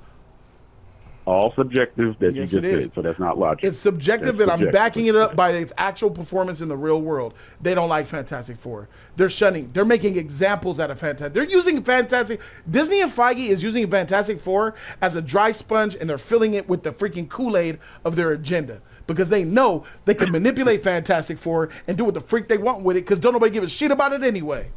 All subjective that Yes, you it just is. said, so that's not logic. It's subjective, That's and I'm subjective. backing it up by its actual performance in the real world. They don't like Fantastic Four. They're shunning. They're making examples out of Fantastic. They're using Fantastic. Disney and Feige is using Fantastic Four as a dry sponge, and they're filling it with the freaking Kool-Aid of their agenda. Because they know they can manipulate Fantastic Four and do what the freak they want with it, because don't nobody give a shit about it anyway.